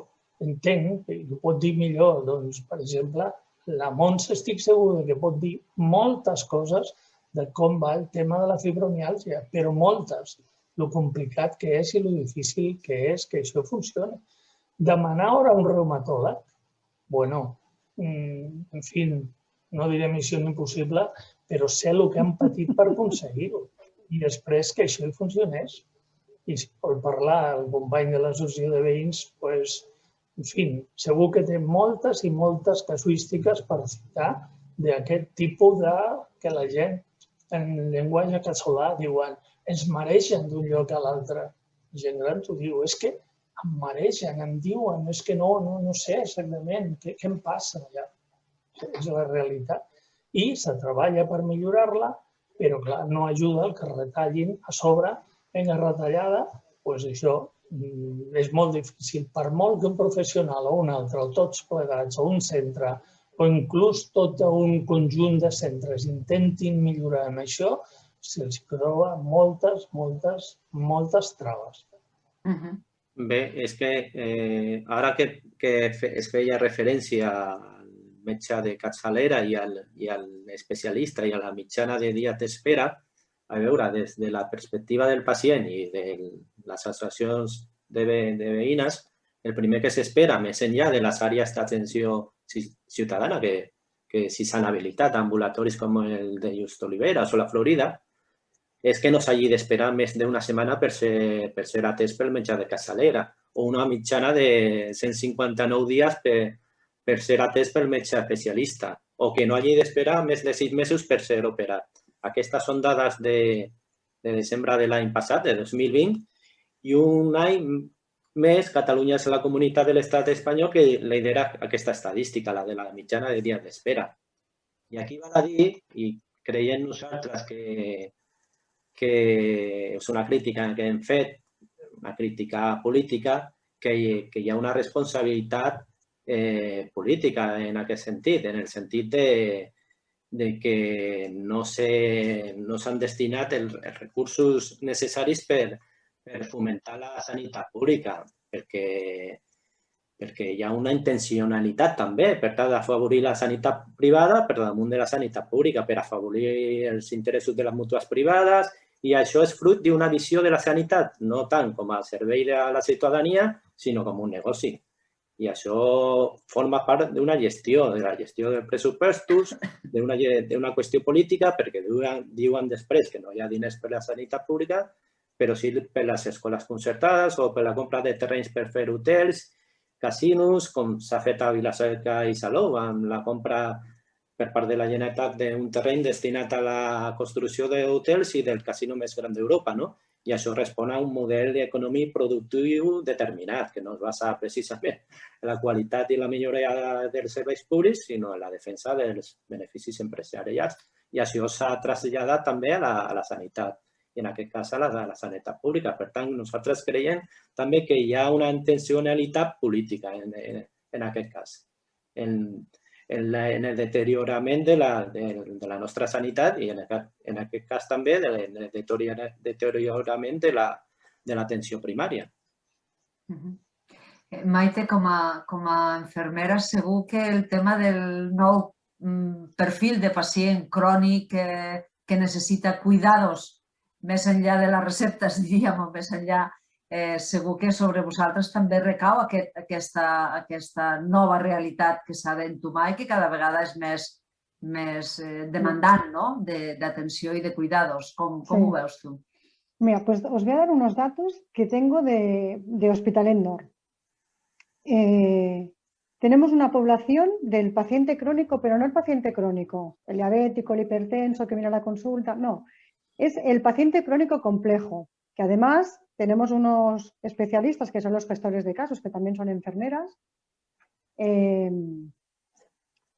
E: entenc, i ho pot dir millor, doncs, per exemple, la Montse estic segur que pot dir moltes coses de com va el tema de la fibromiàlgia, però moltes. Lo complicat que és i lo difícil que és que això funcioni. Demanar hora a un reumatòleg, bueno, en fi, no diré missió impossible, però sé el que han patit per aconseguir-ho. I després que això hi funcionés. I si vol parlar el company de l'associació de veïns, doncs, en fi, segur que té moltes i moltes casuístiques per citar d'aquest tipus de que la gent, en llenguatge casolà, diuen ens maregen d'un lloc a l'altre. La gent gran t'ho diu, és que em maregen, em diuen, és que no sé exactament què em passa allà. És la realitat. I se treballa per millorar-la, però clar, no ajuda el que retallin a sobre en la retallada, doncs això és molt difícil. Per molt que un professional o un altre, o tots plegats, o un centre, o inclús tot un conjunt de centres intentin millorar amb això, se'ls troba moltes traves.
F: Bé, és que ara que es feia referència al metge de capçalera i al especialista i a la mitjana de dies d'espera, a veure, des de la perspectiva del pacient i de les associacions de veïnes, el primer que s'espera, més enllà de les àrees d'atenció ciutadana, que si s'han habilitat ambulatoris com el de Just Oliveras o la Florida, és que no s'hagi d'esperar més d'una setmana per ser atès pel metge de capçalera o una mitjana de 159 dies per ser atès pel metge especialista o que no hagi d'esperar més de 6 mesos per ser operat. Aquestes són dades de desembre de l'any passat, de 2020, i un any més Catalunya és la comunitat de l'estat espanyol que lidera aquesta estadística, la de la mitjana de dies d'espera. I aquí val a dir, i creiem nosaltres que és una crítica que hem fet, una crítica política, que hi ha una responsabilitat política en aquest sentit, en el sentit de que no s'han destinat els recursos necessaris per fomentar la sanitat pública, perquè hi ha una intencionalitat també per tal d'afavorir la sanitat privada per damunt de la sanitat pública, per afavorir els interessos de les mútues privades, i això és fruit d'una visió de la sanitat, no tant com a servei de la ciutadania, sinó com un negoci. I això forma part d'una gestió, de la gestió de pressupostos, d'una qüestió política, perquè diuen després que no hi ha diners per la sanitat pública, però sí per les escoles concertades o per la compra de terrenys per fer hotels, casinos, com s'ha fet a Vila-seca i Salou, amb la compra per part de la Generalitat d'un terreny destinat a la construcció d'hotels i del casino més gran d'Europa, no? I això respon a un model d'economia productiu determinat, que no es basa precisament en la qualitat i la millora dels serveis públics, sinó en la defensa dels beneficis empresarials. I això s'ha traslladat també a la sanitat, i en aquest cas a la sanitat pública. Per tant, nosaltres creiem també que hi ha una intencionalitat política en aquest cas, en el deteriorament de la nostra sanitat i en aquest cas també en el deteriorament de l'atenció primària.
B: Maite, com a infermera, segur que el tema del nou perfil de pacient crònic que necessita cuidados més enllà de les receptes, diríem, o més enllà, segur que sobre vosaltres també recau aquesta nova realitat que s'ha d'entomar i que cada vegada és més demandant, ¿no?, d'atenció y de cuidados. ¿Cómo veus tú?
D: Mira, pues os voy a dar unos datos que tengo de Hospitalet Nord. Tenemos una población del paciente crónico, pero no el paciente crónico, el diabético, el hipertenso que viene a la consulta, no. Es el paciente crónico complejo, que además tenemos unos especialistas que son los gestores de casos, que también son enfermeras.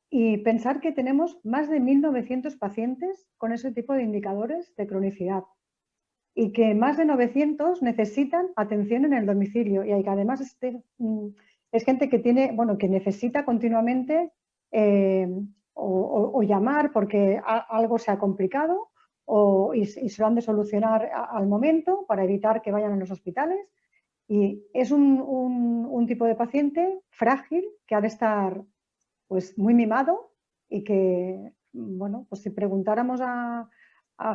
D: Y pensar que tenemos más de 1.900 pacientes con ese tipo de indicadores de cronicidad. Y que más de 900 necesitan atención en el domicilio. Y que además es gente que que necesita continuamente o llamar porque algo se ha complicado y se lo han de solucionar al momento para evitar que vayan a los hospitales. Y es un tipo de paciente frágil que ha de estar pues muy mimado y que, bueno, pues si preguntáramos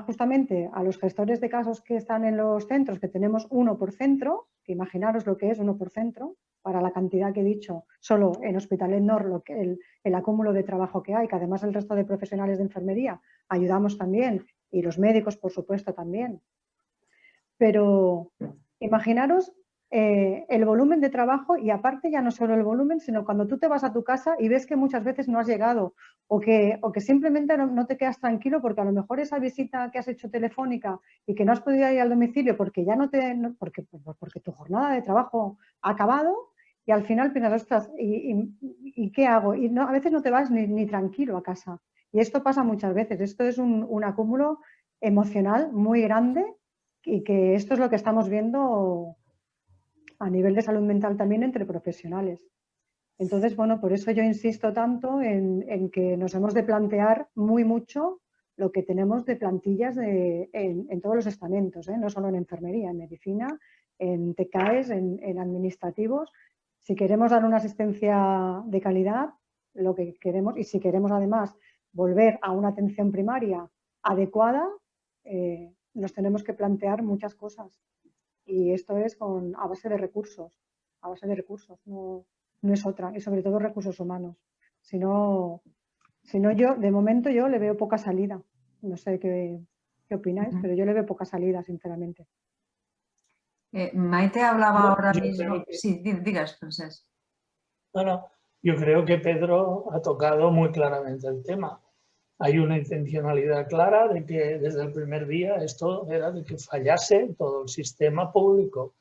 D: justamente a los gestores de casos que están en los centros, que tenemos uno por centro, que imaginaros lo que es uno por centro, para la cantidad que he dicho, solo en Hospitalet Nord el acúmulo de trabajo que hay, que además el resto de profesionales de enfermería ayudamos también, y los médicos, por supuesto, también. Pero imaginaros el volumen de trabajo y aparte ya no solo el volumen, sino cuando tú te vas a tu casa y ves que muchas veces no has llegado o que simplemente no te quedas tranquilo porque a lo mejor esa visita que has hecho telefónica y que no has podido ir al domicilio porque porque tu jornada de trabajo ha acabado y al final piensas, ostras, ¿y qué hago? Y a veces no te vas ni tranquilo a casa. Y esto pasa muchas veces. Esto es un acúmulo emocional muy grande y que esto es lo que estamos viendo a nivel de salud mental también entre profesionales. Entonces, bueno, por eso yo insisto tanto en que nos hemos de plantear mucho lo que tenemos de plantillas en todos los estamentos, no solo en enfermería, en medicina, en TCAES, en administrativos. Si queremos dar una asistencia de calidad, lo que queremos, y si queremos además volver a una atención primaria adecuada, nos tenemos que plantear muchas cosas. Y esto es a base de recursos, no es otra, y sobre todo recursos humanos. Si no yo, de momento yo le veo poca salida. No sé qué opináis, pero yo le veo poca salida, sinceramente.
B: Maite hablaba ahora mismo. Sí, digas, Francesc.
E: Bueno, yo creo que Pedro ha tocado muy claramente el tema. Hay una intencionalidad clara de que desde el primer día esto era de que fallase todo el sistema público.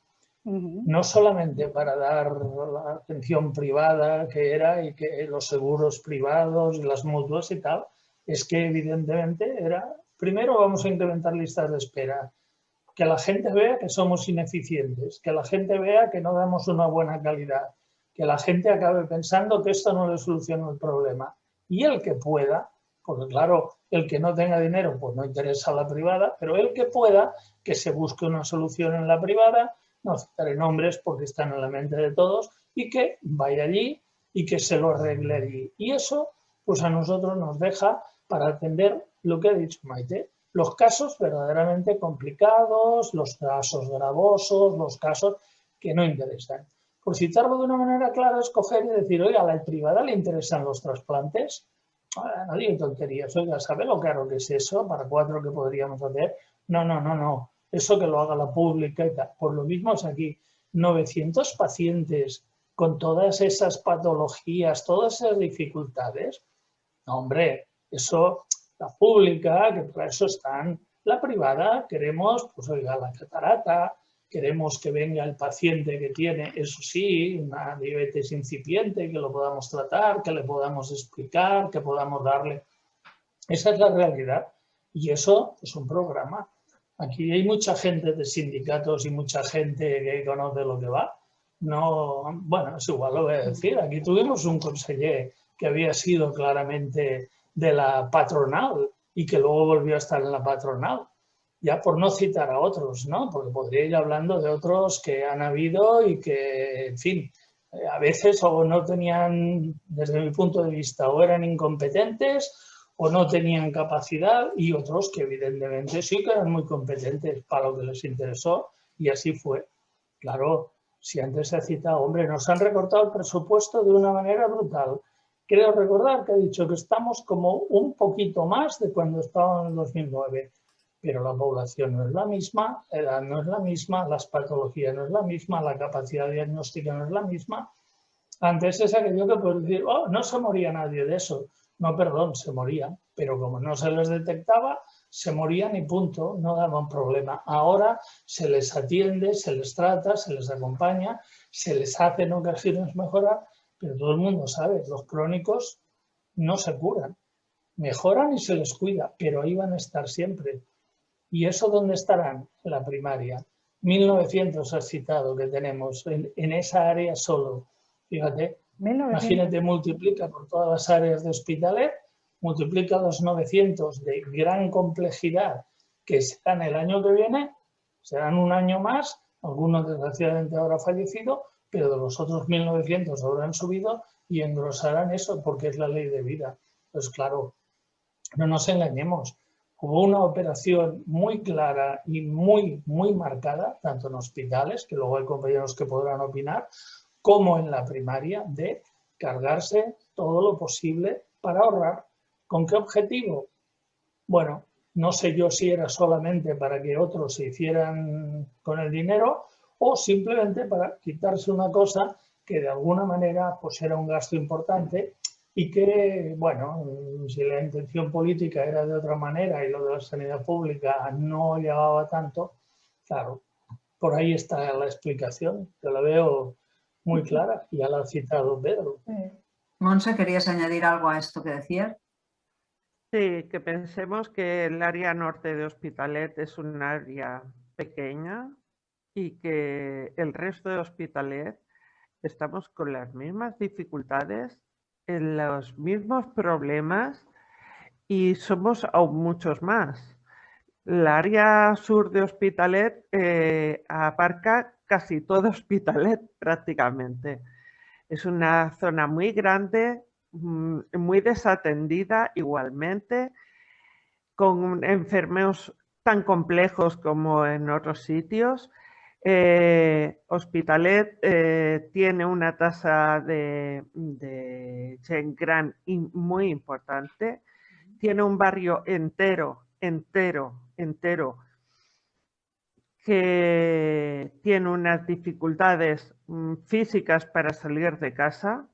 E: No solamente para dar la atención privada que era y que los seguros privados, las mutuas y tal, es que evidentemente era, primero vamos a incrementar listas de espera, que la gente vea que somos ineficientes, que la gente vea que no damos una buena calidad, que la gente acabe pensando que esto no le soluciona el problema. Y el que pueda, porque claro, el que no tenga dinero pues no interesa la privada, pero el que pueda, que se busque una solución en la privada, no citaré nombres porque están en la mente de todos, y que vaya allí y que se lo arregle allí. Y eso pues a nosotros nos deja para atender lo que ha dicho Maite, los casos verdaderamente complicados, los casos gravosos, los casos que no interesan. Por citarlo de una manera clara, es coger y decir, oiga, ¿a la privada le interesan los trasplantes? No digo tonterías, oiga, ¿sabe lo caro que es eso para 4 que podríamos hacer? No. Eso que lo haga la pública y tal. Por lo mismo es aquí, 900 pacientes con todas esas patologías, todas esas dificultades. No, hombre, Eso, la pública, que para eso están. La privada, queremos, pues oiga, la catarata, queremos que venga el paciente que tiene, eso sí, una diabetes incipiente, que lo podamos tratar, que le podamos explicar, que podamos darle. Esa es la realidad. Y eso es un programa. Aquí hay mucha gente de sindicatos y mucha gente que conoce lo que va. No, bueno, es igual, lo voy a decir. Aquí tuvimos un conseller que había sido claramente de la patronal y que luego volvió a estar en la patronal. Ya por no citar a otros, ¿no? Porque podría ir hablando de otros que han habido y que, en fin, a veces o no tenían, desde mi punto de vista, o eran incompetentes o no tenían capacidad, y otros que evidentemente sí que eran muy competentes para lo que les interesó, y así fue. Claro, si antes se ha citado, hombre, nos han recortado el presupuesto de una manera brutal. Creo recordar que ha dicho que estamos como un poquito más de cuando estábamos en el 2009, pero la población no es la misma, la edad no es la misma, las patologías no es la misma, la capacidad diagnóstica no es la misma. Antes es aquello que puedes decir, oh, no se moría nadie de eso. No, perdón, se morían, pero como no se les detectaba, se morían y punto, no daban problema. Ahora se les atiende, se les trata, se les acompaña, se les hace en ocasiones mejorar, pero todo el mundo sabe, los crónicos no se curan, mejoran y se les cuida, pero ahí van a estar siempre. ¿Y eso dónde estarán? En la primaria. 1900 has citado que tenemos en esa área solo, fíjate.
D: 1900.
E: Imagínate, multiplica por todas las áreas de Hospitalet, multiplica los 900 de gran complejidad que serán el año que viene, serán un año más, algunos desgraciadamente habrá fallecido, pero de los otros 1900 habrán subido y engrosarán eso porque es la ley de vida. Pues claro, no nos engañemos, hubo una operación muy clara y muy marcada, tanto en hospitales, que luego hay compañeros que podrán opinar, como en la primaria, de cargarse todo lo posible para ahorrar. ¿Con qué objetivo? Bueno, no sé yo si era solamente para que otros se hicieran con el dinero o simplemente para quitarse una cosa que de alguna manera pues era un gasto importante y que, bueno, si la intención política era de otra manera y lo de la sanidad pública no llevaba tanto, claro, por ahí está la explicación, que la veo muy clara, ya la ha citado Pedro.
B: Montse, ¿querías añadir algo a esto que decías?
C: Sí, que pensemos que el área norte de Hospitalet es un área pequeña y que el resto de Hospitalet estamos con las mismas dificultades, en los mismos problemas y somos aún muchos más. El área sur de Hospitalet abarca casi todo Hospitalet prácticamente. Es una zona muy grande, muy desatendida igualmente, con enfermos tan complejos como en otros sitios. Hospitalet tiene una tasa de gent gran muy importante. Tiene un barrio entero que tiene unas dificultades físicas para salir de casa,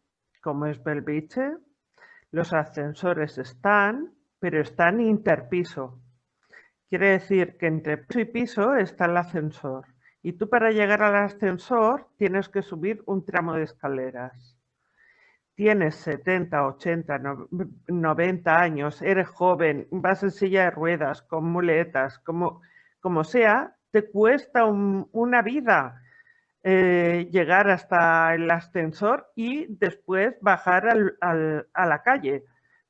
C: como es Belviche. Los ascensores están, pero están interpiso. Quiere decir que entre piso y piso está el ascensor. Y tú para llegar al ascensor tienes que subir un tramo de escaleras. Tienes 70, 80, 90 años, eres joven, vas en silla de ruedas, con muletas, como sea, te cuesta una vida llegar hasta el ascensor y después bajar a la calle,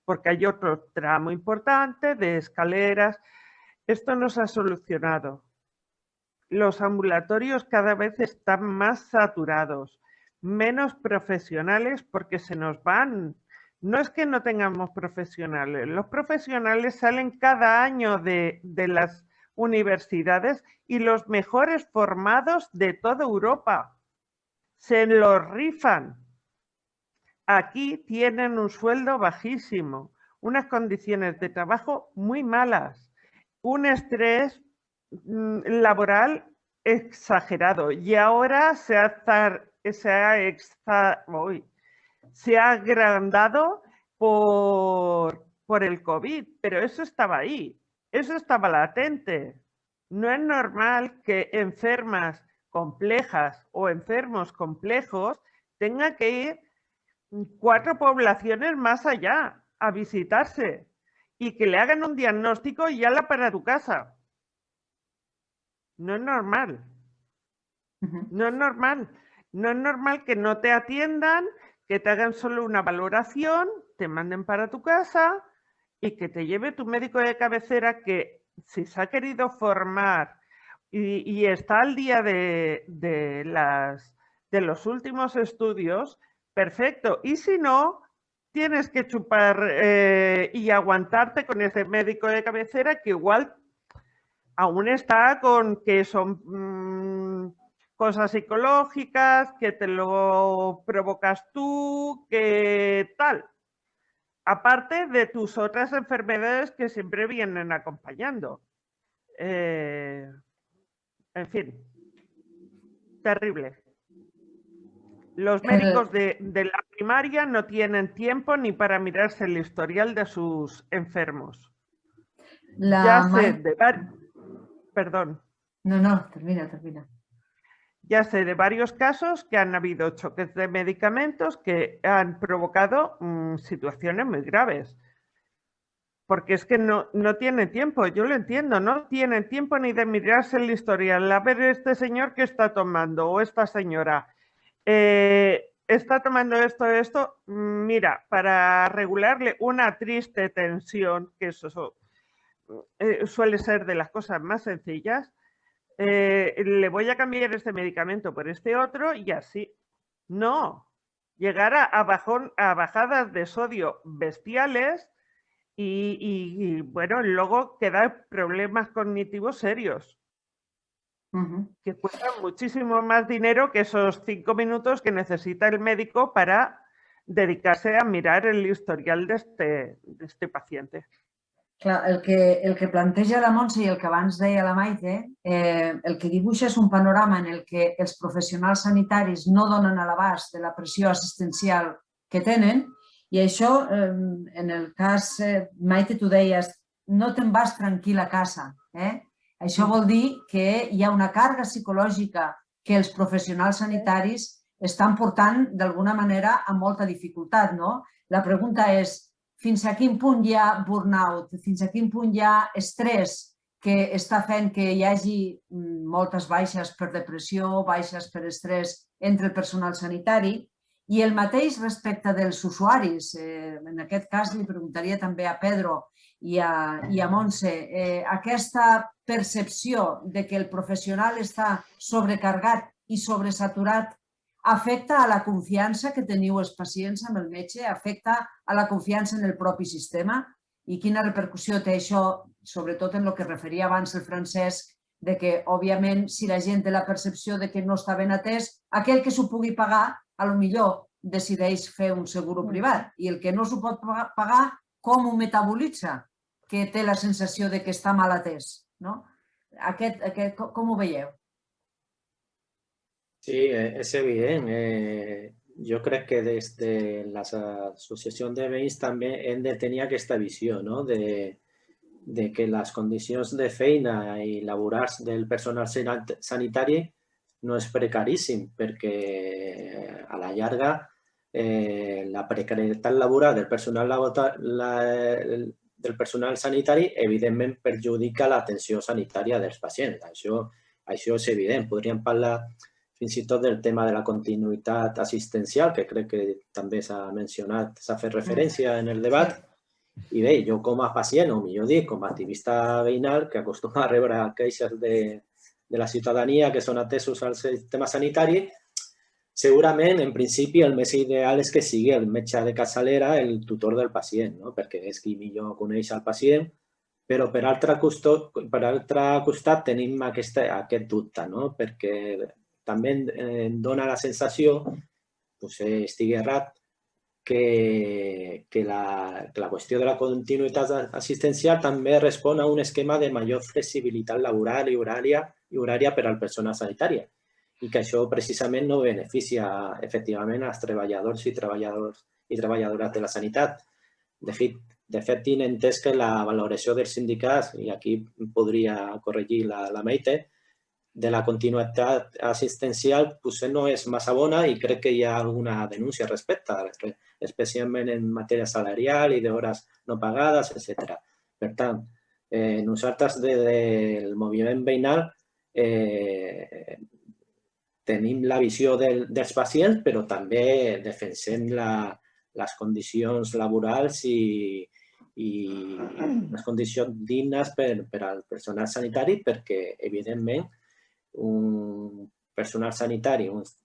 C: porque hay otro tramo importante de escaleras. Esto no se ha solucionado. Los ambulatorios cada vez están más saturados, menos profesionales porque se nos van. No es que no tengamos profesionales, los profesionales salen cada año de las universidades y los mejores formados de toda Europa. Se los rifan. Aquí tienen un sueldo bajísimo, unas condiciones de trabajo muy malas, un estrés laboral exagerado y ahora se ha agrandado por por el COVID, pero eso estaba ahí, eso estaba latente. No es normal que enfermas complejas o enfermos complejos tengan que ir 4 poblaciones más allá a visitarse y que le hagan un diagnóstico y ala para tu casa. No es normal. No es normal. No es normal que no te atiendan, que te hagan solo una valoración, te manden para tu casa y que te lleve tu médico de cabecera que si se ha querido formar y está al día de los últimos estudios, perfecto. Y si no, tienes que chupar y aguantarte con ese médico de cabecera que igual aún está con que son cosas psicológicas, que te lo provocas tú, que tal. Aparte de tus otras enfermedades que siempre vienen acompañando. En fin, terrible. Los médicos de la primaria no tienen tiempo ni para mirarse el historial de sus enfermos. Perdón.
B: No, termina.
C: Ya sé de varios casos que han habido choques de medicamentos que han provocado situaciones muy graves. Porque es que no tienen tiempo, yo lo entiendo, no tienen tiempo ni de mirarse el historial. A ver, este señor que está tomando o esta señora está tomando esto. Mira, para regularle una triste tensión, que eso suele ser de las cosas más sencillas, le voy a cambiar este medicamento por este otro y así. No, llegar a bajadas de sodio bestiales y bueno, luego quedan problemas cognitivos serios que cuestan muchísimo más dinero que esos 5 minutos que necesita el médico para dedicarse a mirar el historial de este paciente.
B: Clar, el que planteja la Montse i el que abans deia la Maite, el que dibuixa és un panorama en el que els professionals sanitaris no donen a l'abast de la pressió assistencial que tenen i això, en el cas, Maite, tu deies, no te'n vas tranquil a casa. Això vol dir que hi ha una càrrega psicològica que els professionals sanitaris estan portant d'alguna manera amb molta dificultat. La pregunta és, fins a quin punt hi ha burnout, fins a quin punt hi ha estrès que està fent que hi hagi moltes baixes per depressió, baixes per estrès entre el personal sanitari i el mateix respecte dels usuaris. En aquest cas li preguntaria també a Pedro i a Montse, aquesta percepció de que el professional està sobrecarregat i sobresaturat afecta a la confiança que teniu els pacients amb el metge, afecta a la confiança en el propi sistema i quina repercussió té això, sobretot en el que referia abans el Francesc, de que, òbviament, si la gent té la percepció de que no està ben atès, aquell que s'ho pugui pagar, potser decideix fer un seguro privat i el que no s'ho pot pagar, com ho metabolitza, que té la sensació de que està mal atès. Com ho veieu?
F: Sí, es evidente. Yo creo que desde la Asociación de Veïns también tenía aquesta visió, no? de que les condicions de feina i laborals del personal sanitari no és precaríssim, perquè a la llarga la precarietat laboral del personal sanitari evidentment perjudica l'atenció sanitària dels pacients. Això és evident. Podríem parlar fins i tot del tema de la continuïtat assistencial, que crec que també s'ha mencionat, s'ha fet referència en el debat. I bé, jo com a pacient, o millor dit, com a activista veïnal, que acostuma a rebre queixes de la ciutadania que són atesos al sistema sanitari, segurament, en principi, el més ideal és que sigui el metge de capçalera el tutor del pacient, perquè és qui millor coneix el pacient, però per altre costat tenim aquest dubte, perquè també em dona la sensació, potser estigui errat, que la qüestió de la continuïtat assistencial també respon a un esquema de major flexibilitat laboral i horària per al personal sanitari i que això precisament no beneficia efectivament als treballadors i treballadores de la sanitat. De fet, De fet, tinc entès que la valoració dels sindicats, i aquí podria corregir la Maite, de la continuïtat assistencial potser no és massa bona i crec que hi ha alguna denúncia respecte, especialment en matèria salarial i d'hores no pagades, etc. Per tant, nosaltres del moviment veïnal tenim la visió dels pacients, però també defensem les condicions laborals i les condicions dignes per al personal sanitari, perquè, evidentment, un personal sanitari, uns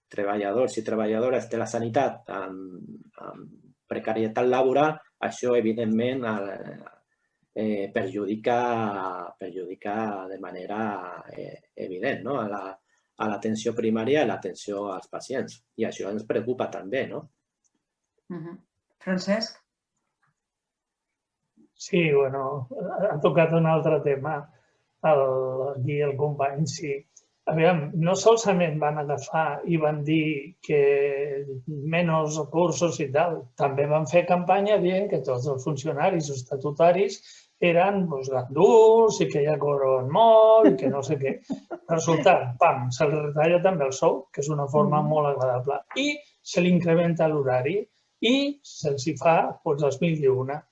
F: treballadors i treballadores de la sanitat amb precarietat laboral, això, evidentment, perjudica de manera evident, no? A l'atenció primària i l'atenció als pacients. I això ens preocupa també, no?
B: Francesc?
E: Sí, bueno, ha tocat un altre tema aquí el company, sí. Aviam, no solament van agafar i van dir que menys recursos i tal, també van fer campanya dient que tots els funcionaris estatutaris eren gandulls i que ja cobraven molt i que no sé què. Resultat, pam, se'ls retalla també el sou, que és una forma molt agradable, i se li incrementa l'horari i se'ls hi fa els 1.000 i una.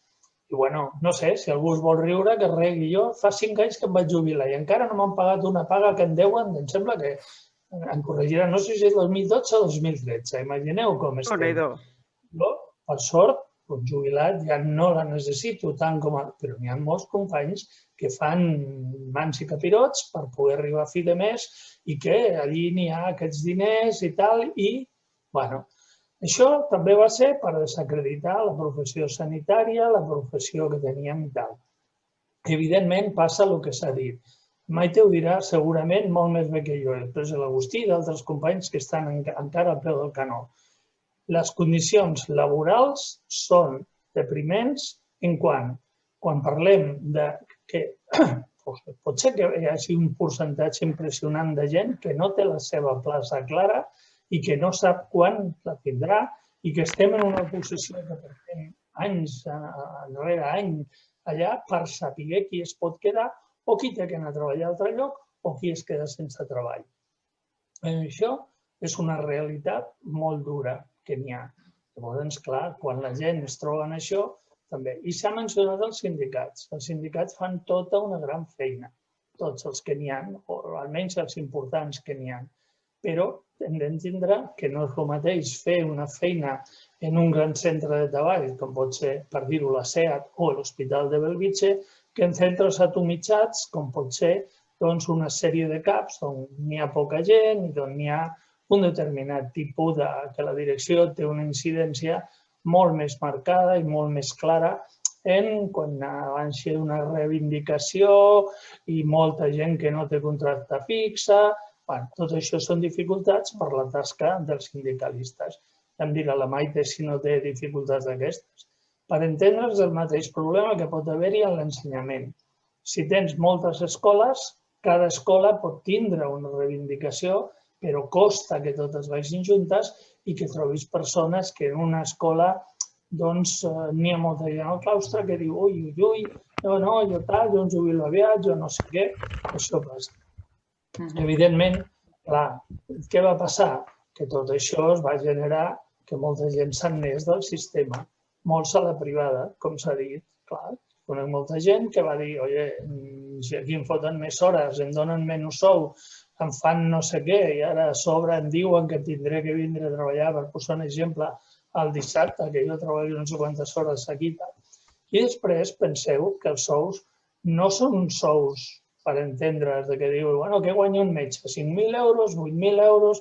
E: I, bueno, no sé, si algú es vol riure, que regui. Jo fa 5 anys que em vaig jubilar i encara no m'han pagat una paga que em deuen, em sembla que em corregiran, no sé si és 2012 o 2013. Imagineu com estem. Jo, per sort, un jubilat ja no la necessito tant com... Però n'hi ha molts companys que fan mans i capirots per poder arribar a fi de mes i que allí n'hi ha aquests diners i tal i, bueno... Això també va ser per desacreditar la professió sanitària, la professió que teníem i tal. Evidentment, passa el que s'ha dit. Maite ho dirà segurament molt més bé que jo, després l'Agustí i d'altres companys que estan encara al peu del canó. Les condicions laborals són depriments en quan parlem de que pot ser que hi hagi un percentatge impressionant de gent que no té la seva plaça clara i que no sap quan la tindrà i que estem en una posició que portem anys darrere any allà per saber qui es pot quedar o qui té que anar a treballar a altre lloc o qui es queda sense treball. Això és una realitat molt dura que n'hi ha. Llavors, clar, quan la gent es troba en això, també. I s'ha mencionat els sindicats. Els sindicats fan tota una gran feina, tots els que n'hi ha, o almenys els importants que n'hi ha. Però hem d'entendre que no és el mateix fer una feina en un gran centre de treball, com pot ser, per dir-ho, la SEAT o l'Hospital de Bellvitge, que en centres atomitzats, com pot ser una sèrie de CAPs on n'hi ha poca gent i on n'hi ha un determinat tipus que la direcció té una incidència molt més marcada i molt més clara quan abans hi ha una reivindicació i molta gent que no té contracte fixe. Tot això són dificultats per la tasca dels sindicalistes. Em dirà la Maite si no té dificultats d'aquestes. Per entendre's el mateix problema que pot haver-hi en l'ensenyament. Si tens moltes escoles, cada escola pot tindre una reivindicació, però costa que totes vagin juntes i que trobis persones que en una escola n'hi ha molta gent al claustre que diu ui, no, jo tal, jo em jubilo aviat, jo no sé què, això passa. Evidentment, clar, què va passar? Que tot això es va generar que molta gent se'n anés del sistema, molts a la privada, com s'ha dit. Clar, conec molta gent que va dir, oye, si aquí em foten més hores, em donen menys sou, em fan no sé què, i ara a sobre em diuen que tindré que vindre a treballar, per posar un exemple, el dissabte, que jo treballo no sé quantes hores aquí. I després penseu que els sous no són uns sous per entendre's, que diu, bueno, què guanya un metge? 5.000 euros, 8.000 euros,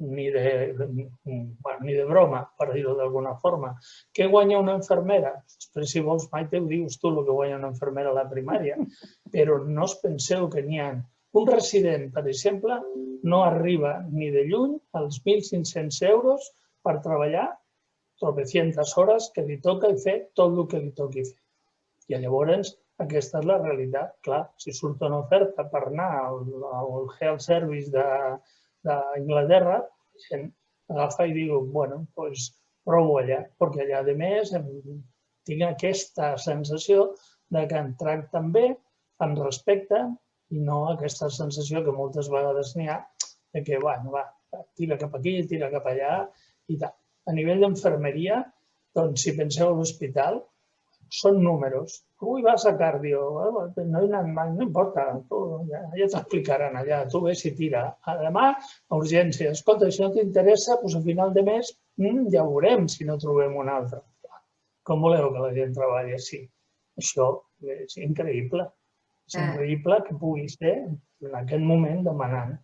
E: ni de broma, per dir-ho d'alguna forma. Què guanya una infermera? Després, si vols, Maite, ho dius tu, el que guanya una infermera a la primària. Però no us penseu que n'hi ha. Un resident, per exemple, no arriba ni de lluny als 1.500 euros per treballar tropecientas hores que li toca i fer tot el que li toqui fer. I llavors, aquesta és la realitat. Clar, si surt una oferta per anar al Health Service d'Anglaterra, la gent agafa i diu, bueno, doncs provo allà, perquè allà, a més, tinc aquesta sensació de que em tracten bé, em respecten i no aquesta sensació que moltes vegades n'hi ha de que, bueno, va, tira cap aquí, tira cap allà i tal. A nivell d'infermeria, doncs, si penseu a l'hospital, són números. Avui vas a cardio, no he anat mai, no importa, ja t'explicaran allà, tu ves i tira. Demà, a urgència, escolta, si no t'interessa, doncs a final de mes ja ho veurem si no trobem un altre. Com voleu que la gent treballi així? Això és increïble. És increïble que pugui ser en aquest moment demanant.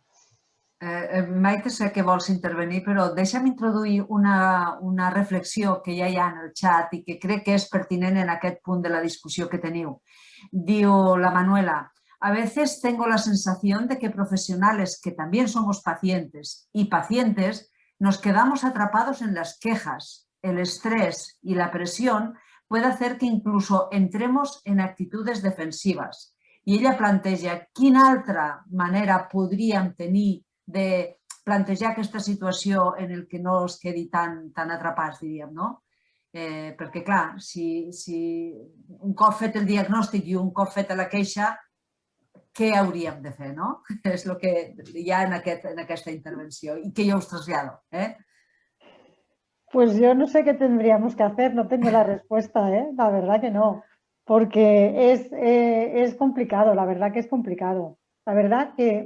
B: Maite, sé que vols intervenir, però deixa'm introduir una reflexió que ja hi ha en el xat i que crec que és pertinent en aquest punt de la discussió que teniu. Diu la Manuela, a veces tengo la sensación de que profesionales que también somos pacientes y pacientes nos quedamos atrapados en las quejas. El estrés y la presión puede hacer que incluso entremos en actitudes defensivas. I ella planteja quina altra manera podríem tenir de plantejar aquesta situació en el que no es quedi tan atrapats, diríem, no? Perquè, clar, si un cop fet el diagnòstic i un cop feta la queixa, què hauríem de fer, no? És el que hi ha en aquesta intervenció i que jo us trasllado.
D: Pues yo no sé qué tendríamos que hacer, no tengo la respuesta, la verdad que no, porque es complicado, la verdad que es complicado. La verdad que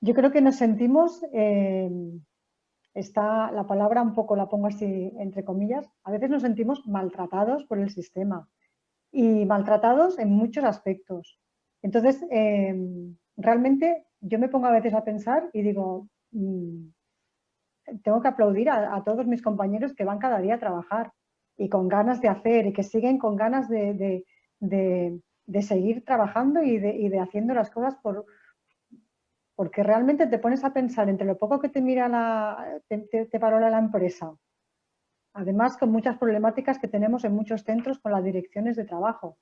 D: yo creo que nos sentimos, la palabra un poco la pongo así entre comillas, a veces nos sentimos maltratados por el sistema y maltratados en muchos aspectos. Entonces, realmente yo me pongo a veces a pensar y digo, tengo que aplaudir a todos mis compañeros que van cada día a trabajar y con ganas de hacer y que siguen con ganas de seguir trabajando y de haciendo las cosas porque realmente te pones a pensar entre lo poco que te mira te valora la empresa, además con muchas problemáticas que tenemos en muchos centros con las direcciones de trabajo,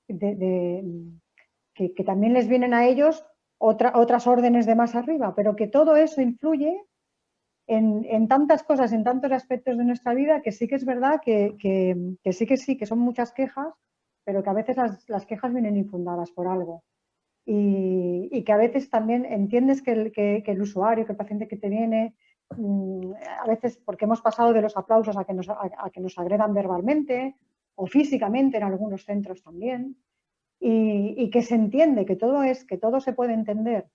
D: que también les vienen a ellos otras órdenes de más arriba, pero que todo eso influye en tantas cosas, en tantos aspectos de nuestra vida, que sí que es verdad que sí, que son muchas quejas, pero que a veces las quejas vienen infundadas por algo. Y que a veces también entiendes que el usuario, que el paciente que te viene, a veces porque hemos pasado de los aplausos a que nos agredan verbalmente o físicamente en algunos centros también, y que se entiende que todo se puede entender,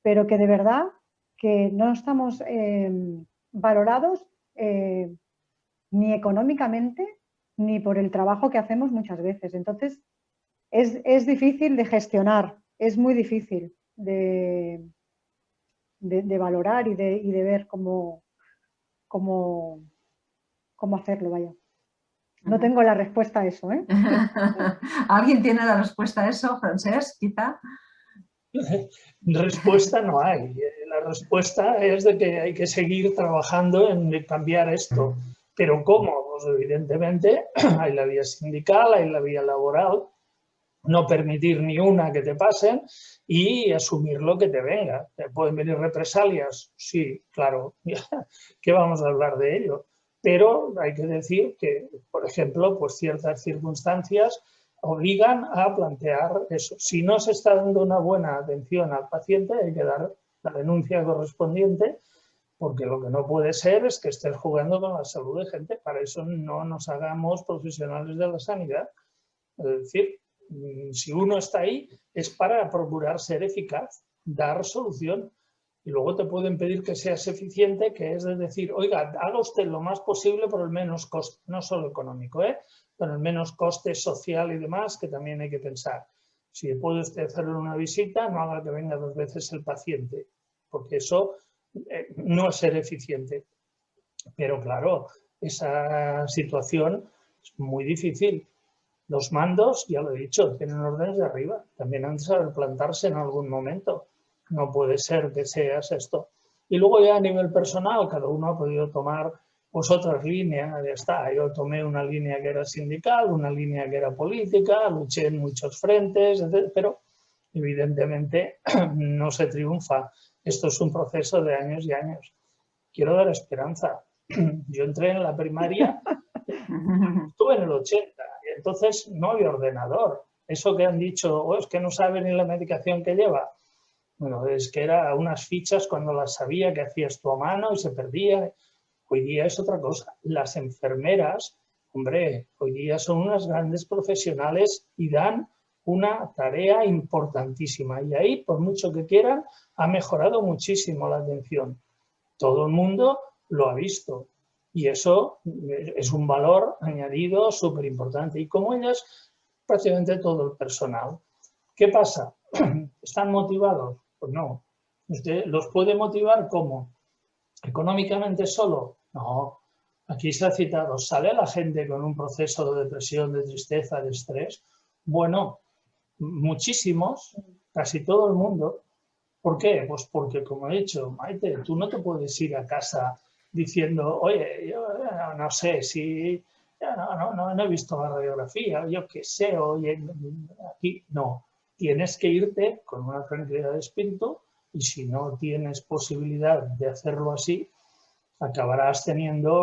D: pero que de verdad que no estamos valorados ni económicamente ni por el trabajo que hacemos muchas veces. Entonces, es difícil de gestionar, es muy difícil de valorar y de ver cómo hacerlo, vaya. No tengo la respuesta a eso, ¿eh?
B: ¿Alguien tiene la respuesta a eso, Francesc, quizá?
E: Respuesta no hay. La respuesta es de que hay que seguir trabajando en cambiar esto. ¿Pero cómo? Pues evidentemente hay la vía sindical, hay la vía laboral, no permitir ni una que te pasen y asumir lo que te venga. ¿Te pueden venir represalias? Sí, claro, ¿qué vamos a hablar de ello? Pero hay que decir que, por ejemplo, pues ciertas circunstancias obligan a plantear eso. Si no se está dando una buena atención al paciente, hay que dar la denuncia correspondiente, porque lo que no puede ser es que estés jugando con la salud de gente. Para eso no nos hagamos profesionales de la sanidad. Es decir, si uno está ahí es para procurar ser eficaz, dar solución. Y luego te pueden pedir que seas eficiente, que es decir, oiga, haga usted lo más posible por el menos coste, no solo económico, pero el menos coste social y demás, que también hay que pensar. Si puede usted hacerle una visita, no haga que venga 2 veces el paciente, porque eso no es ser eficiente. Pero claro, esa situación es muy difícil. Los mandos, ya lo he dicho, tienen órdenes de arriba. También han de saber plantarse en algún momento. No puede ser que seas esto. Y luego ya a nivel personal, cada uno ha podido tomar pues otras líneas, ya está. Yo tomé una línea que era sindical, una línea que era política, luché en muchos frentes, etc. Pero evidentemente no se triunfa. Esto es un proceso de años y años. Quiero dar esperanza. Yo entré en la primaria Estuve en el 80 y entonces no había ordenador. Eso que han dicho, es que no sabe ni la medicación que lleva. Bueno, es que eran unas fichas cuando las sabía que hacías tú a mano y se perdía. Hoy día es otra cosa. Las enfermeras, hombre, hoy día son unas grandes profesionales y dan una tarea importantísima. Y ahí, por mucho que quieran, ha mejorado muchísimo la atención. Todo el mundo lo ha visto. Y eso es un valor añadido súper importante. Y como ellas, prácticamente todo el personal. ¿Qué pasa? ¿Están motivados? Pues no. ¿Usted los puede motivar cómo? ¿Económicamente solo? No. Aquí se ha citado, ¿sale la gente con un proceso de depresión, de tristeza, de estrés? Bueno, muchísimos, casi todo el mundo. ¿Por qué? Pues porque, como he dicho, Maite, tú no te puedes ir a casa diciendo, oye, yo no sé si, no he visto la radiografía, yo qué sé, oye, aquí no. Tienes que irte con una tranquilidad de espíritu y si no tienes posibilidad de hacerlo así, acabarás teniendo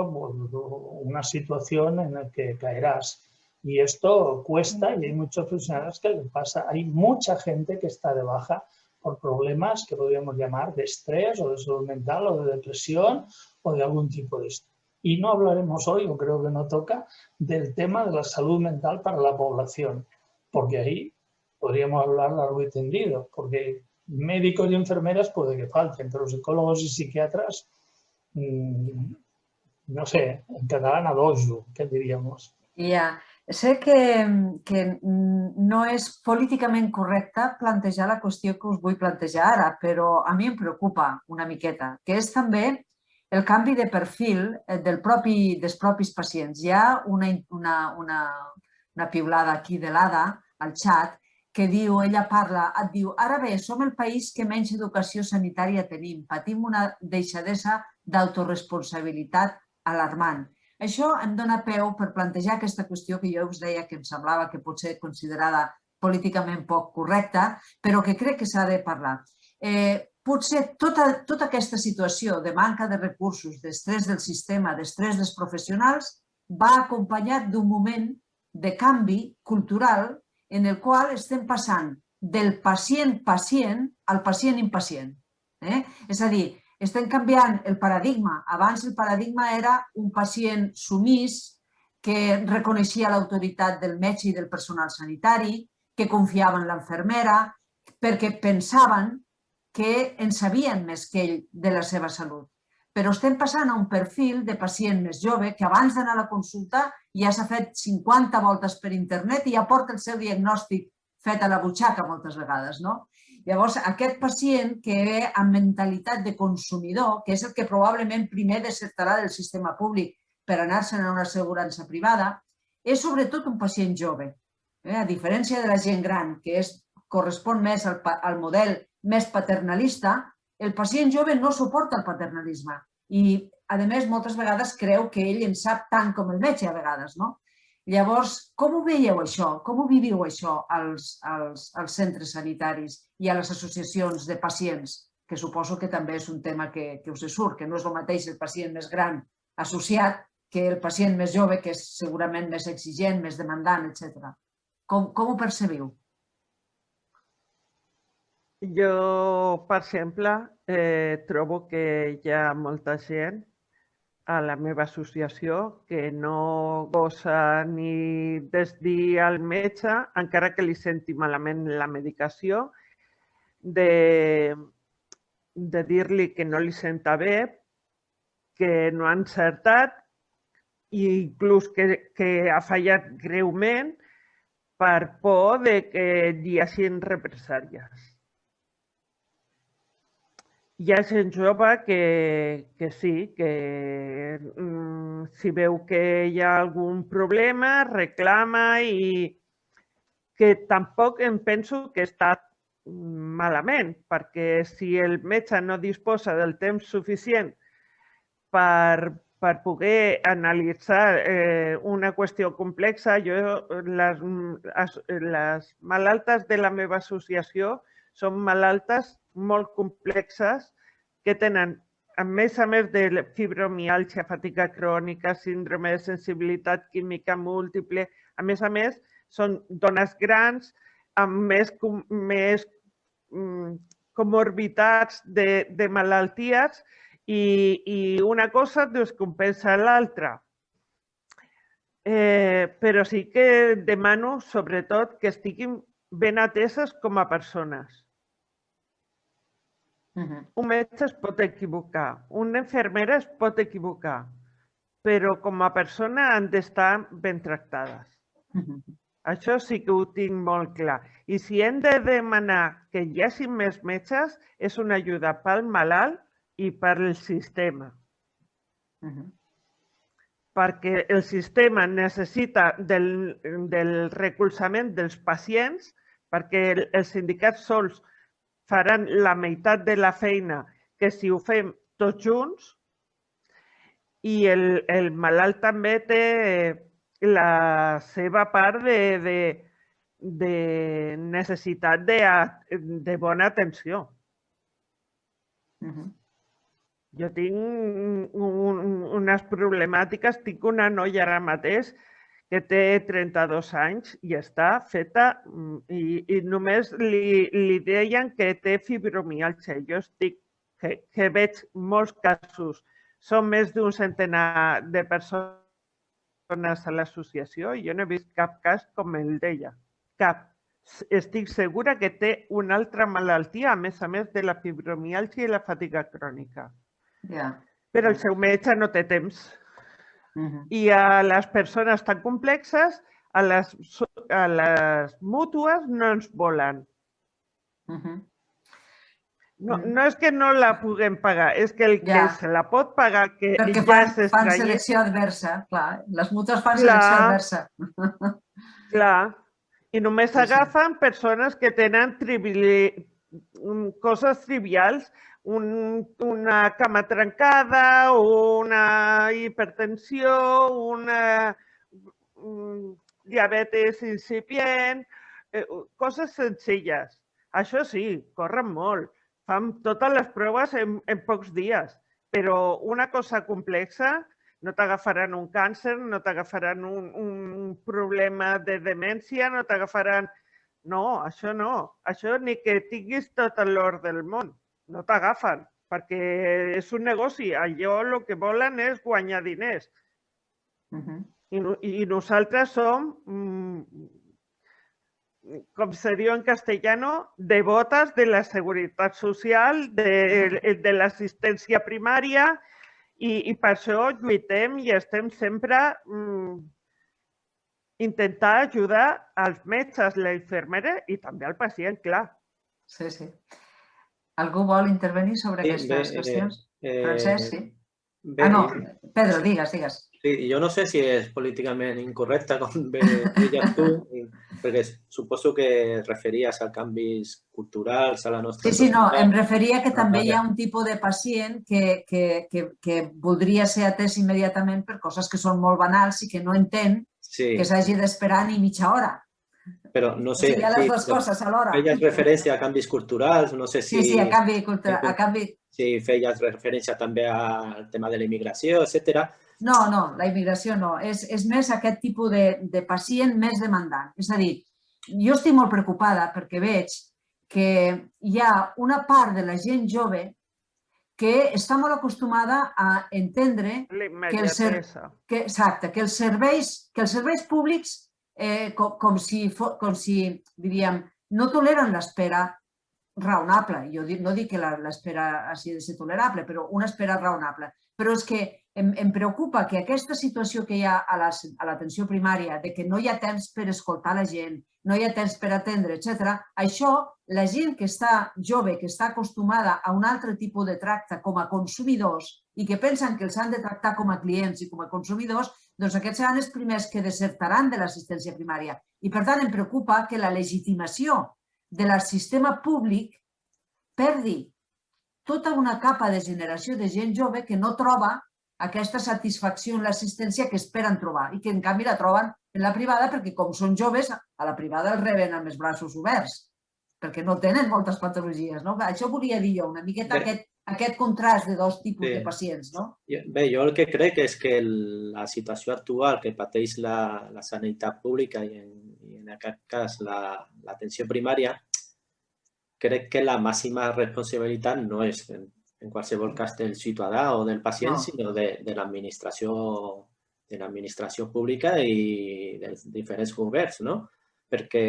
E: una situación en la que caerás. Y esto cuesta y hay muchos profesionales que le pasa. Hay mucha gente que está de baja por problemas que podríamos llamar de estrés o de salud mental o de depresión o de algún tipo de esto. Y no hablaremos hoy, o creo que no toca, del tema de la salud mental para la población, porque ahí podríamos hablar largo y tendido, porque médicos y enfermeras puede que falten, pero psicólogos y psiquiatras, no sé, en catalán a dojo, ¿qué diríamos?
B: Ja, sé que no és políticament correcte plantejar la qüestió que us vull plantejar ara, però a mi em preocupa una miqueta, que és també el canvi de perfil dels propis pacients. Hi ha una piulada aquí de l'Ada al xat que diu, ella parla, et diu, ara bé, som el país que menys educació sanitària tenim, patim una deixadesa d'autoresponsabilitat alarmant. Això em dona peu per plantejar aquesta qüestió que jo us deia que em semblava que pot ser considerada políticament poc correcta, però que crec que s'ha de parlar. Potser tota aquesta situació de manca de recursos, d'estrès del sistema, d'estrès dels professionals, va acompanyat d'un moment de canvi cultural en el qual estem passant del pacient-pacient al pacient impacient. És a dir, estem canviant el paradigma. Abans el paradigma era un pacient sumís que reconeixia l'autoritat del metge i del personal sanitari, que confiava en l'infermera, perquè pensaven que en sabien més que ell de la seva salut. Però estem passant a un perfil de pacient més jove que abans d'anar a la consulta ja s'ha fet 50 voltes per internet i ja porta el seu diagnòstic fet a la butxaca moltes vegades, no? Llavors, aquest pacient que ve amb mentalitat de consumidor, que és el que probablement primer desertarà del sistema públic per anar-se'n a una assegurança privada, és sobretot un pacient jove. A diferència de la gent gran, que correspon més al model més paternalista, el pacient jove no suporta el paternalisme i, a més, moltes vegades creu que ell en sap tant com el metge a vegades, no? Llavors, com ho veieu això? Com ho viviu això als centres sanitaris i a les associacions de pacients? Que suposo que també és un tema que us surt, que no és el mateix el pacient més gran associat que el pacient més jove, que és segurament més exigent, més demandant, etc. Com ho percebiu?
C: Jo, per exemple, trobo que hi ha molta gent a la meva associació que no gosa ni desdir al metge, encara que li senti malament la medicació, de dir-li que no li senta bé, que no ha encertat i inclús que ha fallat greument per por que hi hagin represàlies. Hi ha gent jove que sí, que si veu que hi ha algun problema, reclama i que tampoc em penso que està malament, perquè si el metge no disposa del temps suficient per poder analitzar una qüestió complexa, les malaltes de la meva associació són malaltes molt complexes que tenen a més de fibromiàlgia, fatiga crònica, síndrome de sensibilitat química múltiple, a més, són dones grans amb més comorbitats de malalties i una cosa descompensa l'altra. Però sí que demano, sobretot, que estiguin ben ateses com a persones. Un metge es pot equivocar, una infermera es pot equivocar, però com a persona han d'estar ben tractades. Això sí que ho tinc molt clar. I si hem de demanar que hi hagi més metges, és una ajuda pel malalt i per al sistema. Perquè el sistema necessita del recolzament dels pacients, perquè els sindicats sols faran la meitat de la feina que si ho fem tots junts, i el malalt també té la seva part de necessitat de bona atenció. Jo tinc unes problemàtiques, tinc una noia ara mateix que té 32 anys i està feta i només li deien que té fibromiàlgia. Jo estic que veig molts casos. Són més d'un centenar de persones a l'associació i jo no he vist cap cas com el d'ella. Cap. Estic segura que té una altra malaltia, a més de la fibromiàlgia i la fatiga crònica. Però el seu metge no té temps. I a les persones tan complexes, a les mútues no ens volen. No és que no la puguem pagar, és que el que se la pot pagar, que
B: perquè
C: ja
B: fan selecció adversa, clar. Les mútues fan selecció adversa.
C: Clar. I només agafen persones que tenen coses trivials, una cama trencada, una hipertensió, una diabetis incipient, coses senzilles. Això sí, corren molt. Fan totes les proves en pocs dies, però una cosa complexa no t'agafaran un càncer, no t'agafaran un problema de demència, no t'agafaran... No, això no. Això ni que tinguis tot l'or del món. No t'agafen, perquè és un negoci. Allò el que volen és guanyar diners. I nosaltres som, com se diu en castellano, devotes de la seguretat social, de l'assistència primària, i per això lluitem i estem sempre intentant ajudar als metges, la infermera i també al pacient, clar.
B: Sí, sí. Algú vol intervenir sobre aquestes qüestions? Francesc, sí. No, Pedro, digues.
F: Sí, jo no sé si és políticament incorrecte, com deies tu, perquè suposo que et referies a canvis culturals, a la nostra...
B: Sí, no, em referia que també hi ha un tipus de pacient que voldria ser atès immediatament per coses que són molt banals i que no entén que s'hagi d'esperar ni mitja hora.
F: Però no sé...
B: Hi ha les dues coses alhora.
F: Feies referència a canvis culturals, no sé si...
B: Sí, a canvi cultural.
F: Si feies referència també al tema de la immigració, etc.
B: No, la immigració no. És més aquest tipus de pacient més demandant. És a dir, jo estic molt preocupada perquè veig que hi ha una part de la gent jove que està molt acostumada a entendre que els serveis públics com si, diríem, no toleren l'espera raonable. Jo no dic que l'espera hagi de ser tolerable, però una espera raonable. Però és que em preocupa que aquesta situació que hi ha a l'atenció primària, de que no hi ha temps per escoltar la gent, no hi ha temps per atendre, etc., això, la gent que està jove, que està acostumada a un altre tipus de tracte com a consumidors i que pensen que els han de tractar com a clients i com a consumidors, doncs aquests seran els primers que desertaran de l'assistència primària. I, per tant, em preocupa que la legitimació del sistema públic perdi tota una capa de generació de gent jove que no troba aquesta satisfacció en l'assistència que esperen trobar i que, en canvi, la troben en la privada perquè, com són joves, a la privada els reben amb els braços oberts perquè no tenen moltes patologies. Això volia dir jo, una miqueta aquest contrast de dos tipus de pacients, no?
F: Bé, jo el que crec és que la situació actual que pateix la sanitat pública i en aquest cas l'atenció primària, crec que la màxima responsabilitat no és en qualsevol cas del ciutadà o del pacient, sinó de l'administració pública i dels diferents governs, no? Perquè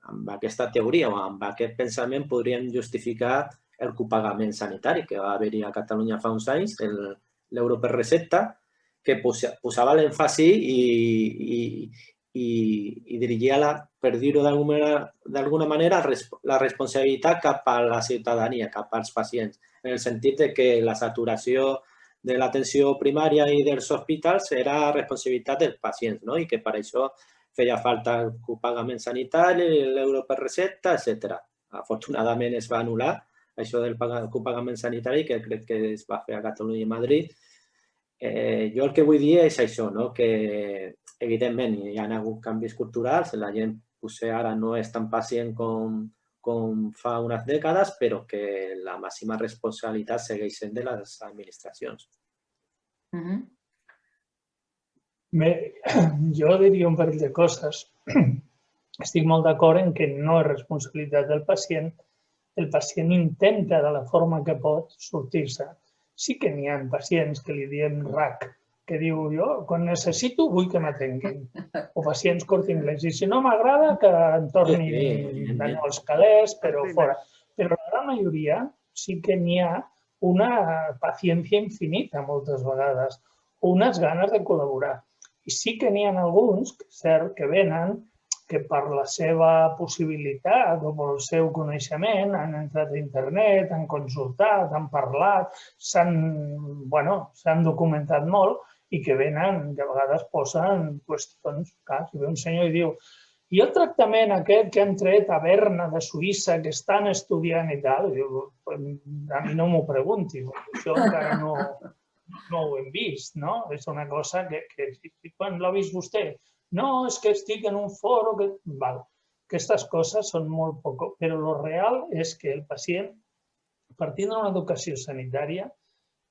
F: amb aquesta teoria o amb aquest pensament podríem justificar el copagament sanitari que va haver-hi a Catalunya fa uns anys, l'euro per recepta, que posava l'èmfasi i dirigia, per dir-ho d'alguna manera, la responsabilitat cap a la ciutadania, cap als pacients, en el sentit que la saturació de l'atenció primària i dels hospitals era responsabilitat dels pacients, i que per això feia falta el copagament sanitari, l'euro per recepta, etc. Afortunadament es va anul·lar això del copagament sanitari, que crec que es va fer a Catalunya i Madrid. Jo el que vull dir és això, que evidentment hi ha hagut canvis culturals, la gent potser ara no és tan pacient com fa unes dècades, però que la màxima responsabilitat segueix sent de les administracions.
E: Bé, jo diria un parell de coses. Estic molt d'acord en que no és responsabilitat del pacient. El pacient intenta de la forma que pot sortir-se. Sí que n'hi ha pacients que li diem RAC, que diu jo, quan necessito, vull que m'atenguin. O pacients Corte Inglés. I si no m'agrada, que em tornin els calés, però fora. Però la gran majoria sí que n'hi ha una paciència infinita moltes vegades, unes ganes de col·laborar. I sí que n'hi ha alguns, cert, que venen, que per la seva possibilitat o pel seu coneixement han entrat a internet, han consultat, han parlat, s'han documentat molt i que venen, que a vegades posen qüestions. Clar, si ve un senyor i diu i el tractament aquest que han tret a Berna de Suïssa, que estan estudiant i tal, a mi no m'ho pregunti, això encara no ho hem vist, no? És una cosa que quan l'ha vist vostè? No, és que estic en un foro que... Aquestes coses són molt poc, però el real és que el pacient, partint d'una educació sanitària,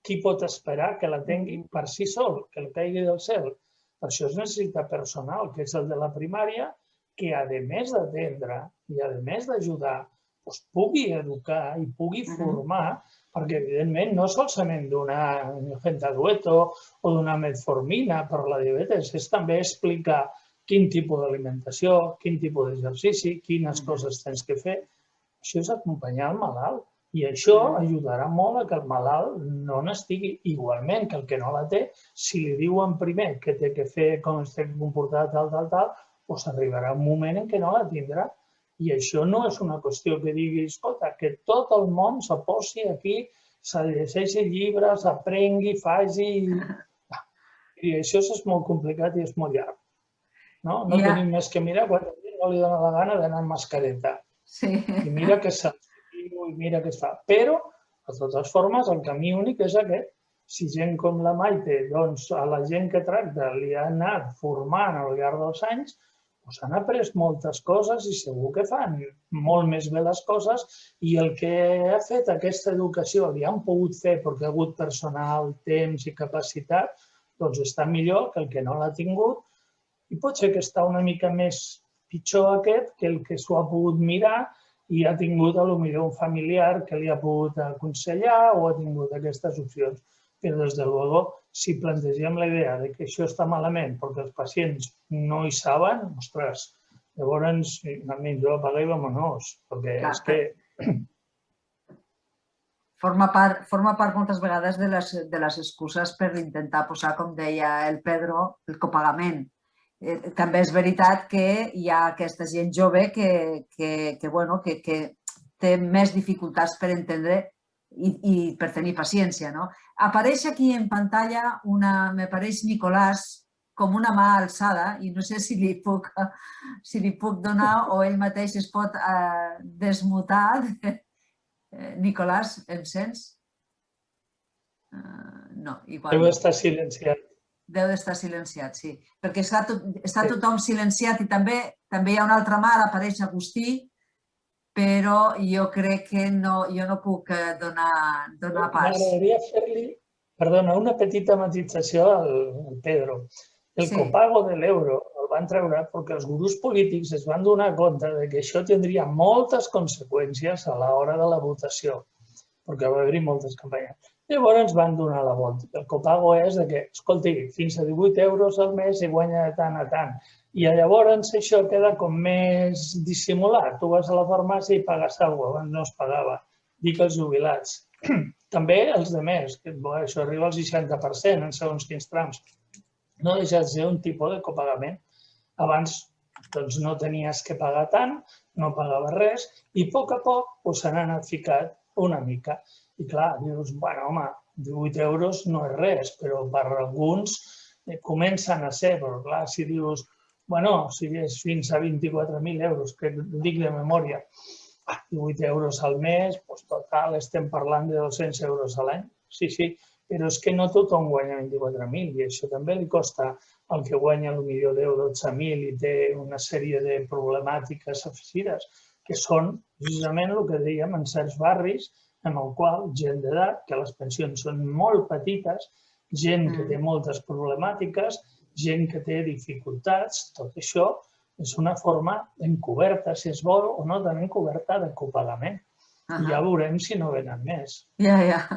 E: qui pot esperar que l'atengui per si sol, que el caigui del cel? Per això es necessita personal, que és el de la primària, que a més d'atendre i a més d'ajudar, pugui educar i pugui formar, perquè evidentment no solament donar Gentadueto o donar metformina per la diabetes, és també explicar quin tipus d'alimentació, quin tipus d'exercici, quines coses tens que fer. Això és acompanyar el malalt i això ajudarà molt a que el malalt no n'estigui. Igualment que el que no la té, si li diuen primer què té que fer, com es té que comportar, tal, doncs arribarà un moment en què no la tindrà. I això no és una qüestió que digui, escolta, que tot el món s'aposi aquí, se llegeixi llibres, aprengui, faci... I això és molt complicat i és molt llarg. No tenim més que mirar quan no li dona la gana d'anar amb mascareta. I mira que sensitiu i mira què es fa. Però, de totes formes, el camí únic és aquest. Si gent com la Maite, doncs a la gent que tracta li ha anat formant al llarg dels anys, s'han après moltes coses i segur que fan molt més bé les coses i el que ha fet aquesta educació li han pogut fer perquè ha hagut personal, temps i capacitat, doncs està millor que el que no l'ha tingut i pot ser que està una mica més pitjor aquest que el que s'ho ha pogut mirar i ha tingut potser un familiar que li ha pogut aconsellar o ha tingut aquestes opcions. Però, des de luego, si plantegem la idea que això està malament perquè els pacients no hi saben, ostres, llavors, jo apaga i vámonos, perquè és que...
B: Forma part moltes vegades de les excuses per intentar posar, com deia el Pedro, el copagament. També és veritat que hi ha aquesta gent jove que té més dificultats per entendre i per tenir paciència. Apareix aquí en pantalla, m'apareix Nicolàs com una mà alçada i no sé si li puc donar o ell mateix es pot desmutar. Nicolàs, em sents? No, igual.
E: Deu estar silenciat.
B: Deu d'estar silenciat, sí. Perquè està tothom silenciat i també hi ha una altra mà, apareix Agustí, però jo crec que jo no puc donar pas.
E: M'agradaria fer-li, perdona, una petita matització al Pedro. El
B: Sí.
E: copago de l'euro el van treure perquè els gurús polítics es van donar compte de que això tindria moltes conseqüències a l'hora de la votació, perquè va haver-hi moltes campanyes. Llavors van donar la volta. El copago és de que, escolti, fins a 18 euros al mes i guanya de tant a tant. I llavors això queda com més dissimulat. Tu vas a la farmàcia i pagues alguna cosa, abans no es pagava. Dic els jubilats. També els altres, que això arriba al 60% en segons quins trams. No deixa de ser un tipus de copagament. Abans no tenies que pagar tant, no pagaves res i a poc s'han anat ficant una mica. I clar, dius, bueno, home, 18 euros no és res, però per alguns comencen a ser, però clar, si dius, bueno, si és fins a 24.000 euros, que dic de memòria, 18 euros al mes, doncs total, estem parlant de 200 euros a l'any. Sí, però és que no tothom guanya 24.000 i això també li costa al que guanya potser 10-12.000 i té una sèrie de problemàtiques afegides, que són precisament el que dèiem en certs barris en el qual gent d'edat, que les pensions són molt petites, gent que té moltes problemàtiques, gent que té dificultats, tot això és una forma encoberta, si es vol, o no tan encoberta de copagament. Ja veurem si no venen més.
B: Ja.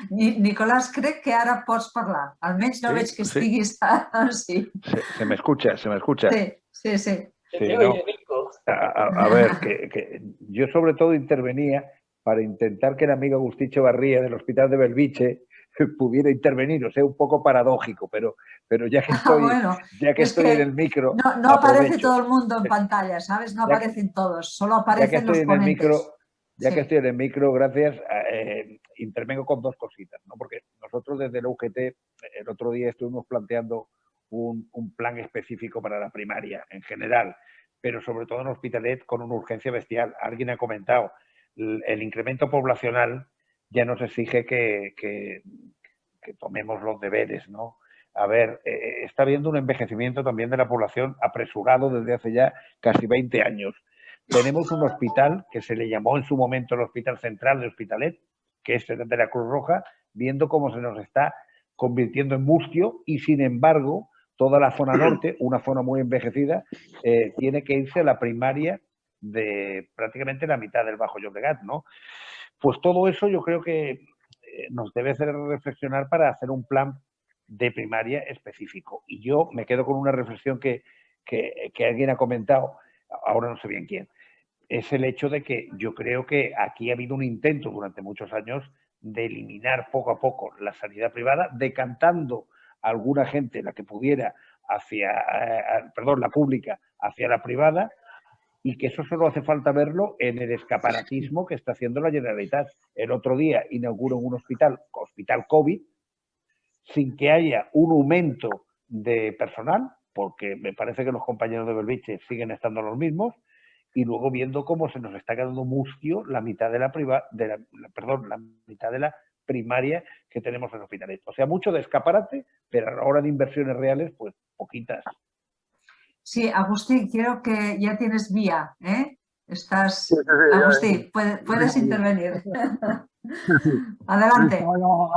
B: Nicolás, crec que ara pots parlar. Almenys no veig que estiguis... Sí.
G: ¿Se me escucha? ¿Se me escucha?
B: Sí.
G: Sí, ¿no? A ver, que yo sobre todo intervenía para intentar que el amigo Agustín Echevarría del Hospital de Belviche pudiera intervenir. O sea, un poco paradójico, pero ya que estoy en el micro...
B: No aparece todo el mundo en pantalla, ¿sabes? No aparecen todos, solo aparecen los ponentes.
G: Ya que estoy en el micro, gracias, intervengo con dos cositas, ¿no? Porque nosotros desde el UGT el otro día estuvimos planteando un plan específico para la primaria en general, pero sobre todo en Hospitalet con una urgencia bestial. Alguien ha comentado, el incremento poblacional ya nos exige que tomemos los deberes, ¿no? A ver, está habiendo un envejecimiento también de la población apresurado desde hace ya casi 20 años. Tenemos un hospital que se le llamó en su momento el Hospital Central de Hospitalet, que es de la Cruz Roja, viendo cómo se nos está convirtiendo en mustio y, sin embargo, toda la zona norte, una zona muy envejecida, tiene que irse a la primaria de prácticamente la mitad del Bajo Llobregat, ¿no? Pues todo eso yo creo que nos debe hacer reflexionar para hacer un plan de primaria específico. Y yo me quedo con una reflexión que alguien ha comentado, ahora no sé bien quién, es el hecho de que yo creo que aquí ha habido un intento durante muchos años de eliminar poco a poco la sanidad privada, decantando a alguna gente, la que pudiera, la pública hacia la privada, y que eso solo hace falta verlo en el escaparatismo que está haciendo la Generalitat. El otro día inauguró un hospital COVID, sin que haya un aumento de personal, porque me parece que los compañeros de Belviche siguen estando los mismos, y luego viendo cómo se nos está quedando mustio la mitad de la mitad de la primaria que tenemos en Hospitalet. O sea, mucho de escaparate, pero a la hora de inversiones reales, pues poquitas.
B: Sí, Agustín, creo que ya tienes vía, ¿eh? Estás...
H: Sí,
B: Agustín, puedes intervenir. Adelante.
H: No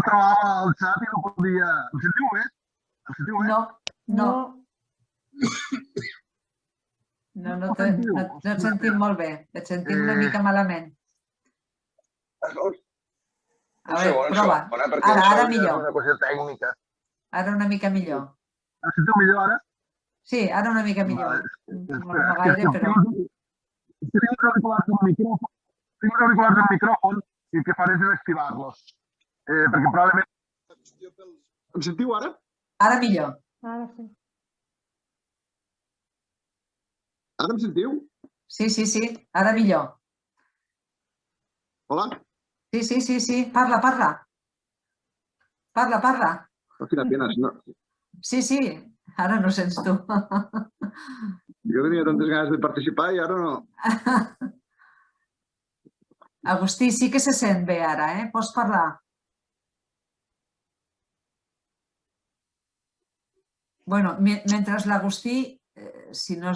H: trobava el xat i no podia... Em sentiu bé?
B: No et sentim molt bé. Et sentim una mica malament. A veure, prova. Ara millor.
H: Una qüestió tècnica.
B: Ara una mica millor.
H: Em sentiu millor ara?
B: Sí, ara una mica millor. No gaire, però...
H: Tinc uns auriculars amb micròfon i el que faré és desactivar-los. Perquè probablement... Em sentiu ara?
B: Ara millor.
D: Ara sí.
H: Ara em sentiu?
B: Sí, ara millor.
H: Hola?
B: Sí, parla. Parla.
H: Quina pena, no.
B: Sí, ara no sents tu.
H: Jo tenia tantes ganes de participar i ara no.
B: Agustí, sí que se sent bé ara, eh? Pots parlar. Bueno, mentre l'Agustí si no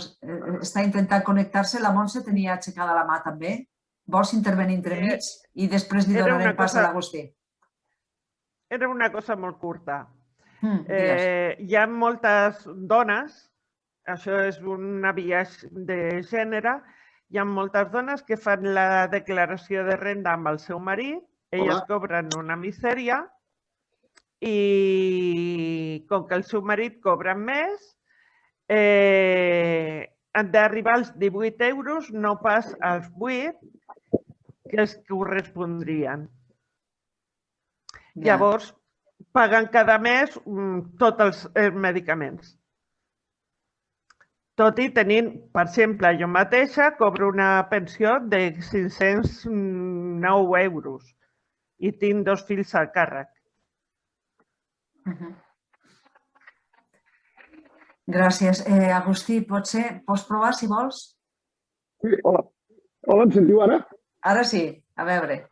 B: està intentant connectar-se, la Montse tenia aixecada la mà també. Vols intervenir entremig i després li donarem pas a l'Agustí.
C: Era una cosa molt curta.
B: Digues.
C: Hi ha moltes dones, això és un aviaix de gènere, hi ha moltes dones que fan la declaració de renda amb el seu marit, elles cobren una misèria i com que el seu marit cobra més, han d'arribar als 18 euros, no pas als 8 que els correspondrien. Llavors, paguen cada mes tots els medicaments. Tot i tenint, per exemple, jo mateixa cobro una pensió de 509 euros i tinc 2 fills al càrrec.
B: Gràcies. Agustí, pots provar, si vols?
H: Sí, hola. Hola, em sentiu ara?
B: Ara sí, a veure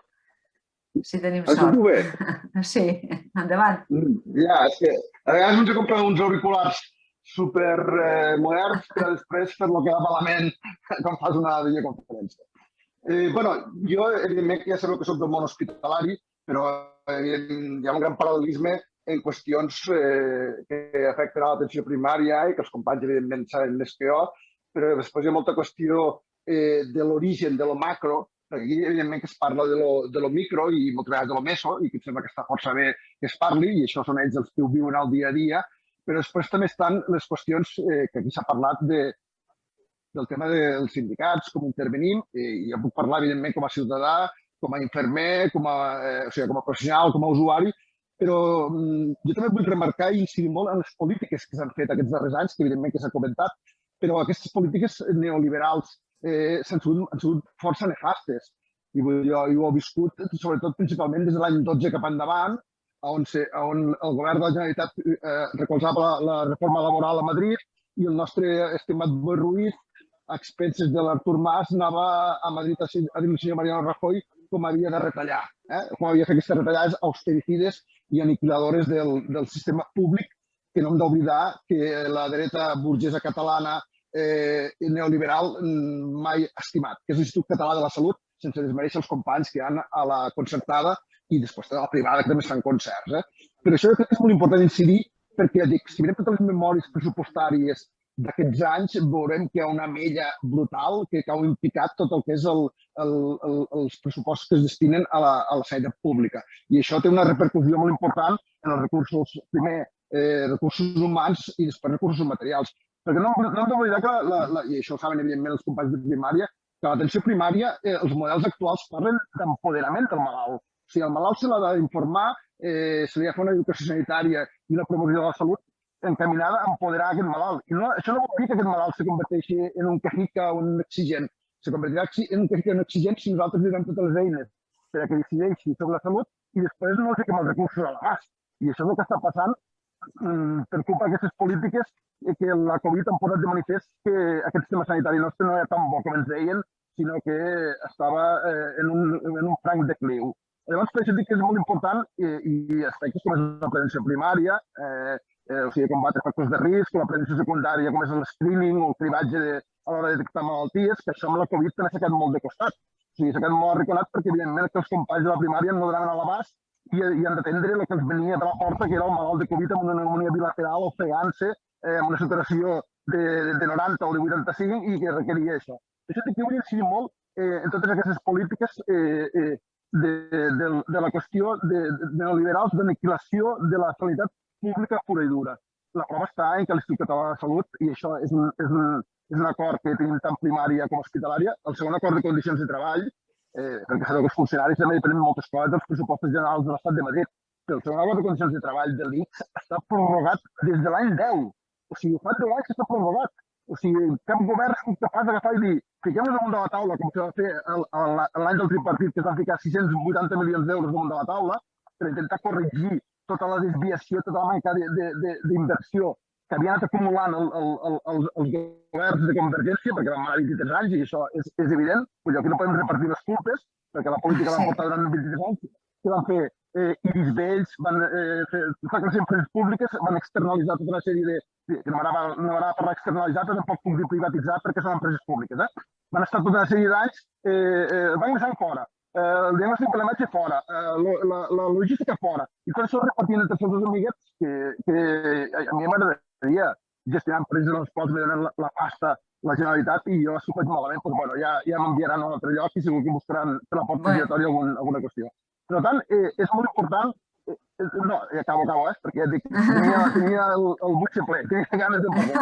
B: si tenim
H: Em sentiu
B: sort.
H: bé?
B: Sí, endavant.
H: Ja, és que a vegades m'he de comprar uns auriculars super moderns per després fer el que va malament quan fas una videoconferència. Bueno, jo, evidentment, ja sabeu que soc del món hospitalari, però hi ha un gran paral·lelisme en qüestions que afecten a l'atenció primària i que els companys, evidentment, saben més que jo, però després hi ha molta qüestió de l'origen, de lo macro, perquè aquí, evidentment, que es parla de lo micro i moltes vegades de lo meso, i que em sembla que està força bé que es parli, i això són ells els que ho viuen al dia a dia, però després també estan les qüestions que aquí s'ha parlat del tema dels sindicats, com intervenim, i jo puc parlar, evidentment, com a ciutadà, com a infermer, com a professional, com a usuari, però jo també vull remarcar i incidir molt en les polítiques que s'han fet aquests darrers anys, que evidentment que s'ha comentat, però aquestes polítiques neoliberals han sigut força nefastes. I jo ho he viscut, sobretot, principalment des de l'any 12 cap endavant, on el govern de la Generalitat recolzava la reforma laboral a Madrid i el nostre estimat Boi Ruiz, a expenses de l'Artur Mas, anava a Madrid a dir al senyor Mariano Rajoy com havia de retallar, com havia de fer aquestes retallades austericides i aniquiladores del sistema públic, que no hem d'oblidar que la dreta burgesa catalana neoliberal mai ha estimat, que és l'Institut Català de la Salut, sense desmereixer els companys que hi ha a la concertada i després a la privada, que també es fan concerts. Però això jo crec que és molt important incidir, perquè si mirem totes les memòries pressupostàries d'aquests anys, veurem que hi ha una mella brutal que cau en picat tot el que és els pressupostos que es destinen a la sanitat pública. I això té una repercussió molt important en els recursos, primer, recursos humans i després recursos materials. Perquè no hem d'oblidar que, i això ho saben evidentment els companys de primària, que a l'atenció primària els models actuals parlen d'empoderament del malalt. O sigui, el malalt se l'ha d'informar, se li ha de fer una educació sanitària i una promoció de la salut encaminada a empoderar aquest malalt. I això no vol dir que aquest malalt se converteixi en un quejica o un exigent. Se convertirà en un quejica o un exigent si nosaltres li donem totes les eines perquè decideixi sobre la salut i després no li fiquem els recursos a l'abast. I això és el que està passant per culpa d'aquestes polítiques que la Covid ha posat de manifest que aquest sistema sanitari nostre no era tan bo com ens deien, sinó que estava en un franc decliu. Llavors, per això dic que és molt important i aspectes com és la prevenció primària, o sigui, combatre factors de risc, la prevenció secundària com és el screening o el cribatge a l'hora de detectar malalties, que això amb la Covid també s'ha quedat molt de costat. O sigui, s'ha quedat molt arraconat perquè, evidentment, que els companys de la primària no donaven a l'abast i han d'atendre el que els venia per la porta, que era el malalt de Covid amb una pneumònia bilateral ofegant-se amb una saturació de 90 o de 85 i que requeria això. Això té que vull incidir molt en totes aquestes polítiques de la qüestió de neoliberals d'aniquilació de la sanitat pública pura i dura. La prova està en que l'Institut Català de la Salut, i això és un acord que tenim tant primària com hospitalària, el segon acord de condicions de treball, perquè sabeu que els funcionaris també depenen moltes coses dels pressupostos generals de l'Estat de Madrid, però el segon acord de condicions de treball de l'ICS està prorrogat des de l'any 10. O sigui, fa 10 anys que està prorrogat. O sigui, cap govern és capaç d'agafar i dir fiquem-nos damunt de la taula, com se va fer l'any del tripartit, que es van ficar 680 milions d'euros damunt de la taula, per intentar corregir tota la desviació, tota la manca d'inversió que havien anat acumulant els governs de Convergència, perquè van anar 23 anys, i això és evident, però aquí no podem repartir les culpes, perquè la política la van portar durant 23 anys, que van fer iris vells, van fer declaracions públiques, van externalitzar tota una sèrie que no m'agrada parlar externalitzat, però tampoc puc dir privatitzat perquè són empreses públiques. Van estar tota una sèrie d'anys, el banc més fora, el diagnòstic de la metge fora, la logística fora, i tot això repartint entre els seus amiguets que a mi m'agradaria gestionar empreses en les quals me donen la pasta la Generalitat i jo s'ho faig malament, doncs bueno, ja m'enviaran a un altre lloc i segur que buscaran per la porta giratori alguna qüestió. Per tant, és molt important, no, acabo, perquè ja et dic, tenia el butxe ple, tenia ganes de parlar.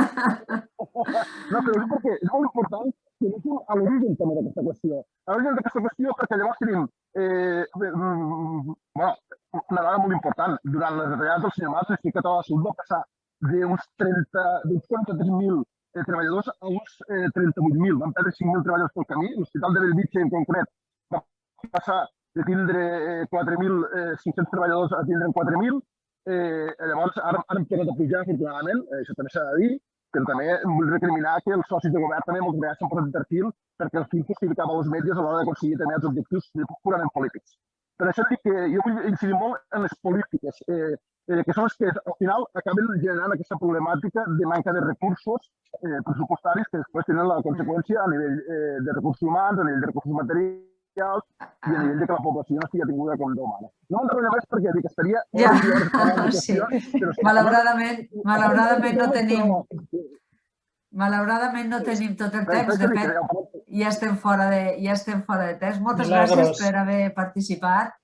H: No, però és perquè és molt important que anem a l'origen també d'aquesta qüestió. A l'origen d'aquesta qüestió perquè llavors tenim una dada molt important. Durant les retallades del senyor Mas, l'Institut Català de la Salut va passar d'uns 43.000 treballadors a uns 38.000. Van perdre 5.000 treballadors pel camí. L'Hospital de Bellvitge, en concret, va passar de tindre 4.500 treballadors a tindre 4.000. Llavors, ara hem tornat a pujar, afortunadament, això també s'ha de dir, però també vull recriminar que els socis de govern també moltes vegades s'han posat perfil perquè el fin justificava els mitjans a l'hora d'aconseguir determinats objectius purament polítics. Per això dic que jo vull incidir molt en les polítiques, que són les que al final acaben generant aquesta problemàtica de manca de recursos pressupostaris que després tenen la conseqüència a nivell de recursos humans, a nivell de recursos materials i a nivell de que la població no estigui tinguda com d'humana. No m'enrotllo més perquè dic que estaria...
B: Malauradament no tenim tot el temps, de fet, ja estem fora de temps. Moltes gràcies per haver participat.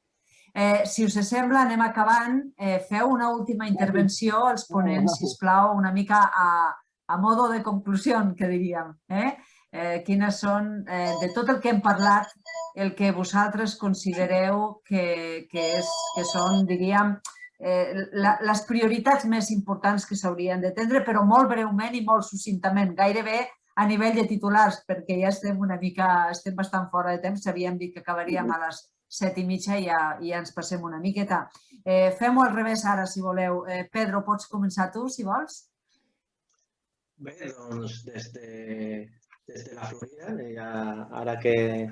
B: Si us sembla, anem acabant. Feu una última intervenció, els ponents, sisplau, una mica a modo de conclusió, que diríem. Quines són, de tot el que hem parlat, el que vosaltres considereu que són, diríem, les prioritats més importants que s'haurien d'atendre, però molt breument i molt succintament, gairebé a nivell de titulars, perquè ja estem bastant fora de temps, havíem dit que acabaríem a les 7:30 i ja ens passem una miqueta. Fem-ho al revés ara, si voleu. Pedro, pots començar tu, si vols?
F: Bé, doncs des de la Florida, ara que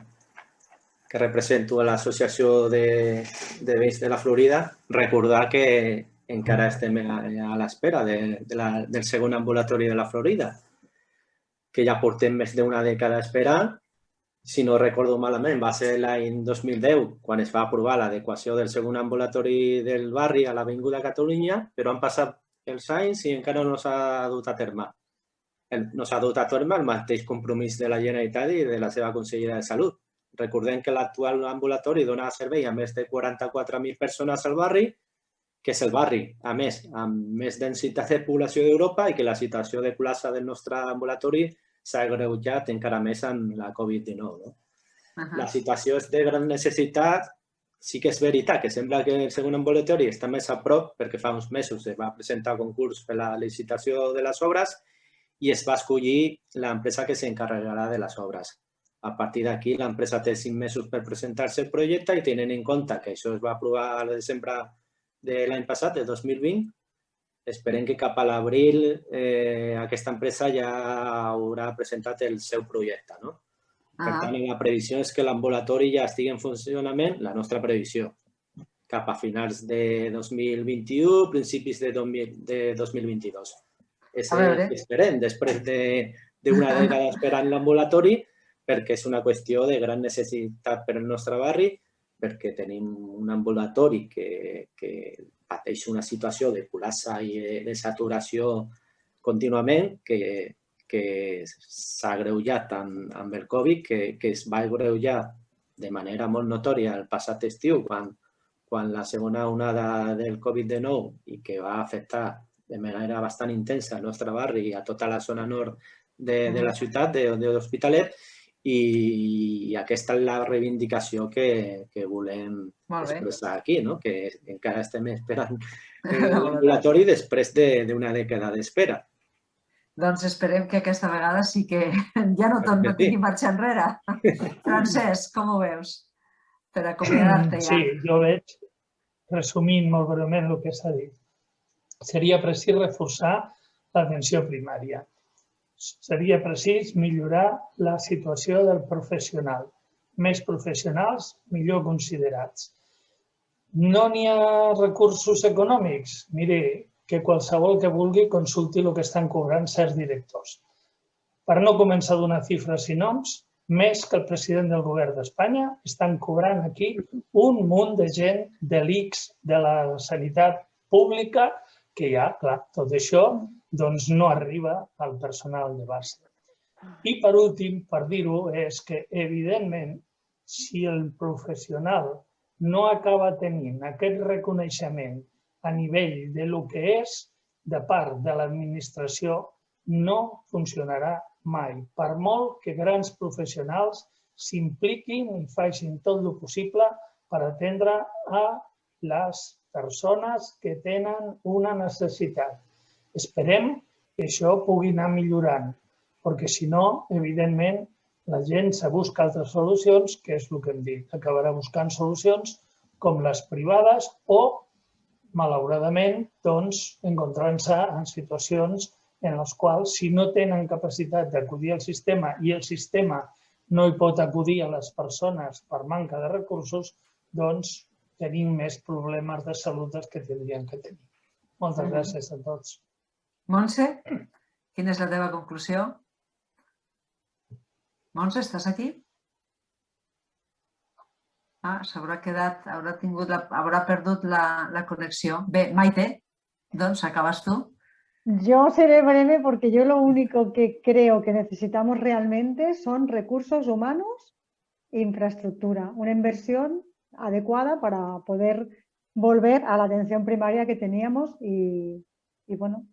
F: represento a l'Associació de Veïns de la Florida, recordar que encara estem a l'espera del segon ambulatori de la Florida, que ja portem més d'una dècada esperant. Si no recordo malament, va ser l'any 2010 quan es va aprovar l'adequació del segon ambulatori del barri a l'Avinguda Catalunya, però han passat els anys i encara no s'ha dut a terme. No s'ha dut a terme el mateix compromís de la Generalitat i de la seva consellera de Salut. Recordem que l'actual ambulatori dona servei a més de 44.000 persones al barri, que és el barri, a més, amb més densitat de població d'Europa i que la situació de col·lapse del nostre ambulatori s'ha agreujat encara més amb la Covid-19. La situació és de gran necessitat. Sí que és veritat que sembla que el segon ambulatori està més a prop perquè fa uns mesos es va presentar concurs per la licitació de les obres i es va escollir l'empresa que s'encarregarà de les obres. A partir d'aquí, l'empresa té 5 mesos per presentar-se el projecte i tenint en compte que això es va aprovar al desembre de l'any passat, de 2020, esperem que cap a l'abril aquesta empresa ja haurà presentat el seu projecte. Per tant, la previsió és que l'ambulatori ja estigui en funcionament, la nostra previsió, cap a finals de 2021, principis de 2022. És el que esperem després d'una dècada esperant l'ambulatori, perquè és una qüestió de gran necessitat per al nostre barri, perquè tenim un ambulatori que pateix una situació de col·lapse i de saturació contínuament, que s'ha agreujat amb el Covid, que es va agreujar de manera molt notòria el passat estiu, quan la segona onada del Covid-19 i que va afectar de manera bastant intensa al nostre barri i a tota la zona nord de la ciutat, de l'Hospitalet, i aquesta és la reivindicació que volem expressar aquí, que encara estem esperant l'ambulatori després d'una dècada d'espera.
B: Doncs esperem que aquesta vegada sí que ja no tingui marxa enrere. Francesc, com ho veus? Per acomiadar-te ja.
E: Sí, jo veig, resumint molt breument el que s'ha dit, seria precís reforçar l'atenció primària. Seria precís millorar la situació del professional. Més professionals, millor considerats. No n'hi ha recursos econòmics? Mire, que qualsevol que vulgui consulti el que estan cobrant certs directors. Per no començar a donar xifres i noms, més que el president del govern d'Espanya, estan cobrant aquí un munt de gent de l'ICS, de la sanitat pública, que ja, clar, tot això doncs no arriba al personal de base. I per últim, per dir-ho, és que evidentment, si el professional no acaba tenint aquest reconeixement a nivell de lo que és de part de l'administració, no funcionarà mai. Per molt que grans professionals s'impliquin i facin tot el possible per atendre a les persones que tenen una necessitat. Esperem que això pugui anar millorant, perquè si no, evidentment, la gent se busca altres solucions, que és el que hem dit, acabarà buscant solucions com les privades o, malauradament, doncs, encontrant-se en situacions en les quals, si no tenen capacitat d'acudir al sistema i el sistema no hi pot acudir a les persones per manca de recursos, doncs tenim més problemes de salut dels que tindrien que tenir. Moltes gràcies a tots.
B: Montse, quina és la teva conclusió? Montse, estàs aquí? S'haurà quedat, haurà perdut la connexió. Bé, Maite, doncs acabas tú.
D: Yo seré breve porque yo lo único que creo que necesitamos realmente son recursos humanos e infraestructura, una inversión adecuada para poder volver a la atención primaria que teníamos y bueno,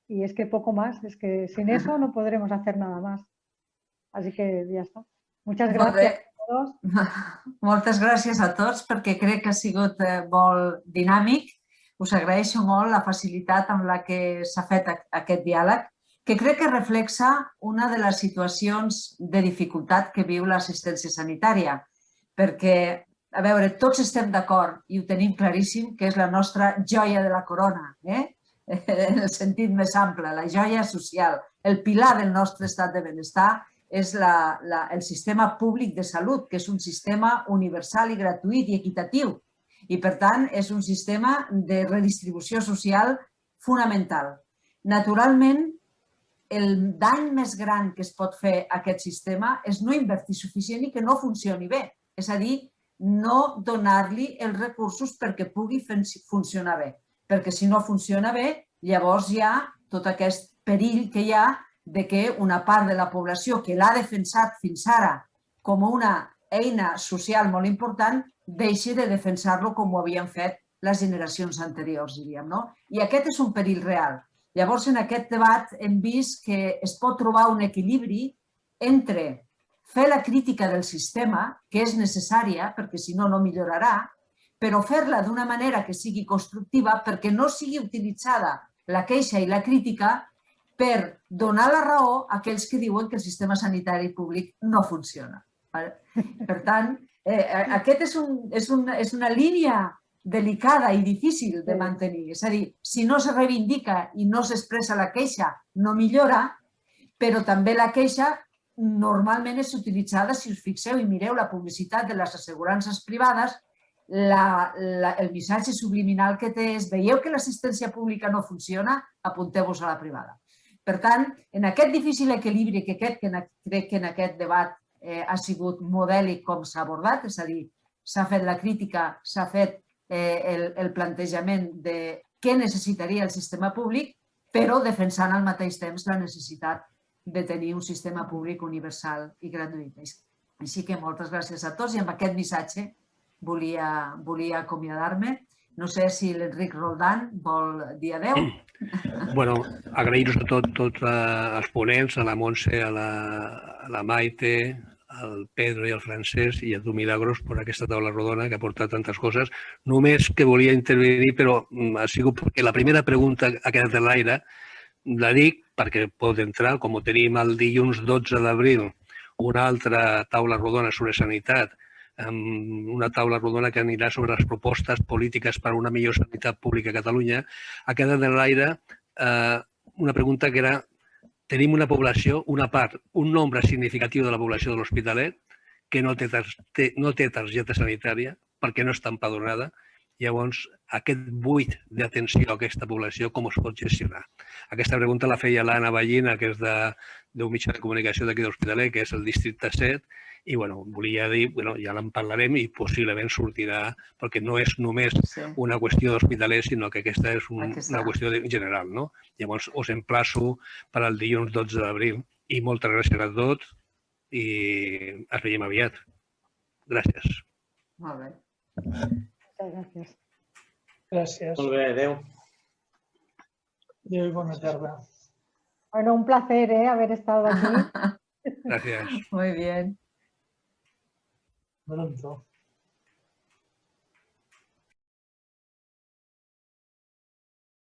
D: y es que poco más, es que sin eso no podremos hacer nada más. Así que ja està. Moltes gràcies a tots.
B: Moltes gràcies a tots perquè crec que ha sigut molt dinàmic. Us agraeixo molt la facilitat amb la que s'ha fet aquest diàleg, que crec que reflexa una de les situacions de dificultat que viu l'assistència sanitària. Perquè, a veure, tots estem d'acord i ho tenim claríssim que és la nostra joia de la corona, en el sentit més ample, la joia social, el pilar del nostre estat de benestar és el sistema públic de salut, que és un sistema universal i gratuït i equitatiu. I, per tant, és un sistema de redistribució social fonamental. Naturalment, el dany més gran que es pot fer a aquest sistema és no invertir suficient i que no funcioni bé. És a dir, no donar-li els recursos perquè pugui funcionar bé. Perquè si no funciona bé, llavors hi ha tot aquest perill que hi ha de que una part de la població que l'ha defensat fins ara com una eina social molt important deixi de defensar-lo com ho havien fet les generacions anteriors, diríem, no? I aquest és un perill real. Llavors, en aquest debat hem vist que es pot trobar un equilibri entre fer la crítica del sistema, que és necessària, perquè si no, no millorarà, però fer-la d'una manera que sigui constructiva perquè no sigui utilitzada la queixa i la crítica per donar la raó a aquells que diuen que el sistema sanitari públic no funciona. Per tant, aquesta és una línia delicada i difícil de mantenir. És a dir, si no se reivindica i no s'expressa la queixa, no millora, però també la queixa normalment és utilitzada, si us fixeu i mireu la publicitat de les assegurances privades, el missatge subliminal que té és veieu que l'assistència pública no funciona, apunteu-vos a la privada. Per tant, en aquest difícil equilibri que crec que en aquest debat ha sigut modèlic com s'ha abordat, és a dir, s'ha fet la crítica, s'ha fet el plantejament de què necessitaria el sistema públic, però defensant al mateix temps la necessitat de tenir un sistema públic universal i gratuït. Així que moltes gràcies a tots i amb aquest missatge volia acomiadar-me. No sé si l'Enric Roldán vol dir adeu.
A: Bueno, agrair-vos a tots els ponents, a la Montse, a la Maite, al Pedro i al Francesc i a tu, Milagros, per aquesta taula rodona que ha portat tantes coses. Només que volia intervenir, però ha sigut perquè la primera pregunta ha quedat en l'aire. La dic perquè pot entrar, com ho tenim el dilluns 12 d'abril, una altra taula rodona sobre sanitat, una taula rodona que anirà sobre les propostes polítiques per a una millor sanitat pública a Catalunya, ha quedat en l'aire una pregunta que era tenim una població, una part, un nombre significatiu de la població de l'Hospitalet que no té targeta sanitària perquè no està empadronada. Llavors, aquest buit d'atenció a aquesta població, com es pot gestionar? Aquesta pregunta la feia l'Anna Ballina, que és d'un mitjà de comunicació d'aquí de l'Hospitalet, que és el districte 7, i volia dir, ja en parlarem i possiblement sortirà, perquè no és només una qüestió d'Hospitalet, sinó que aquesta és una qüestió general. Llavors, us emplaço per al dilluns 12 d'abril i moltes gràcies a tots i ens veiem aviat. Gràcies.
B: Molt bé.
D: Moltes gràcies.
E: Gràcies.
F: Molt bé, adéu.
E: Adéu i bona tarda.
D: Bueno, un placer, haber estado aquí.
A: Gracias.
B: Muy bien.
E: Pronto.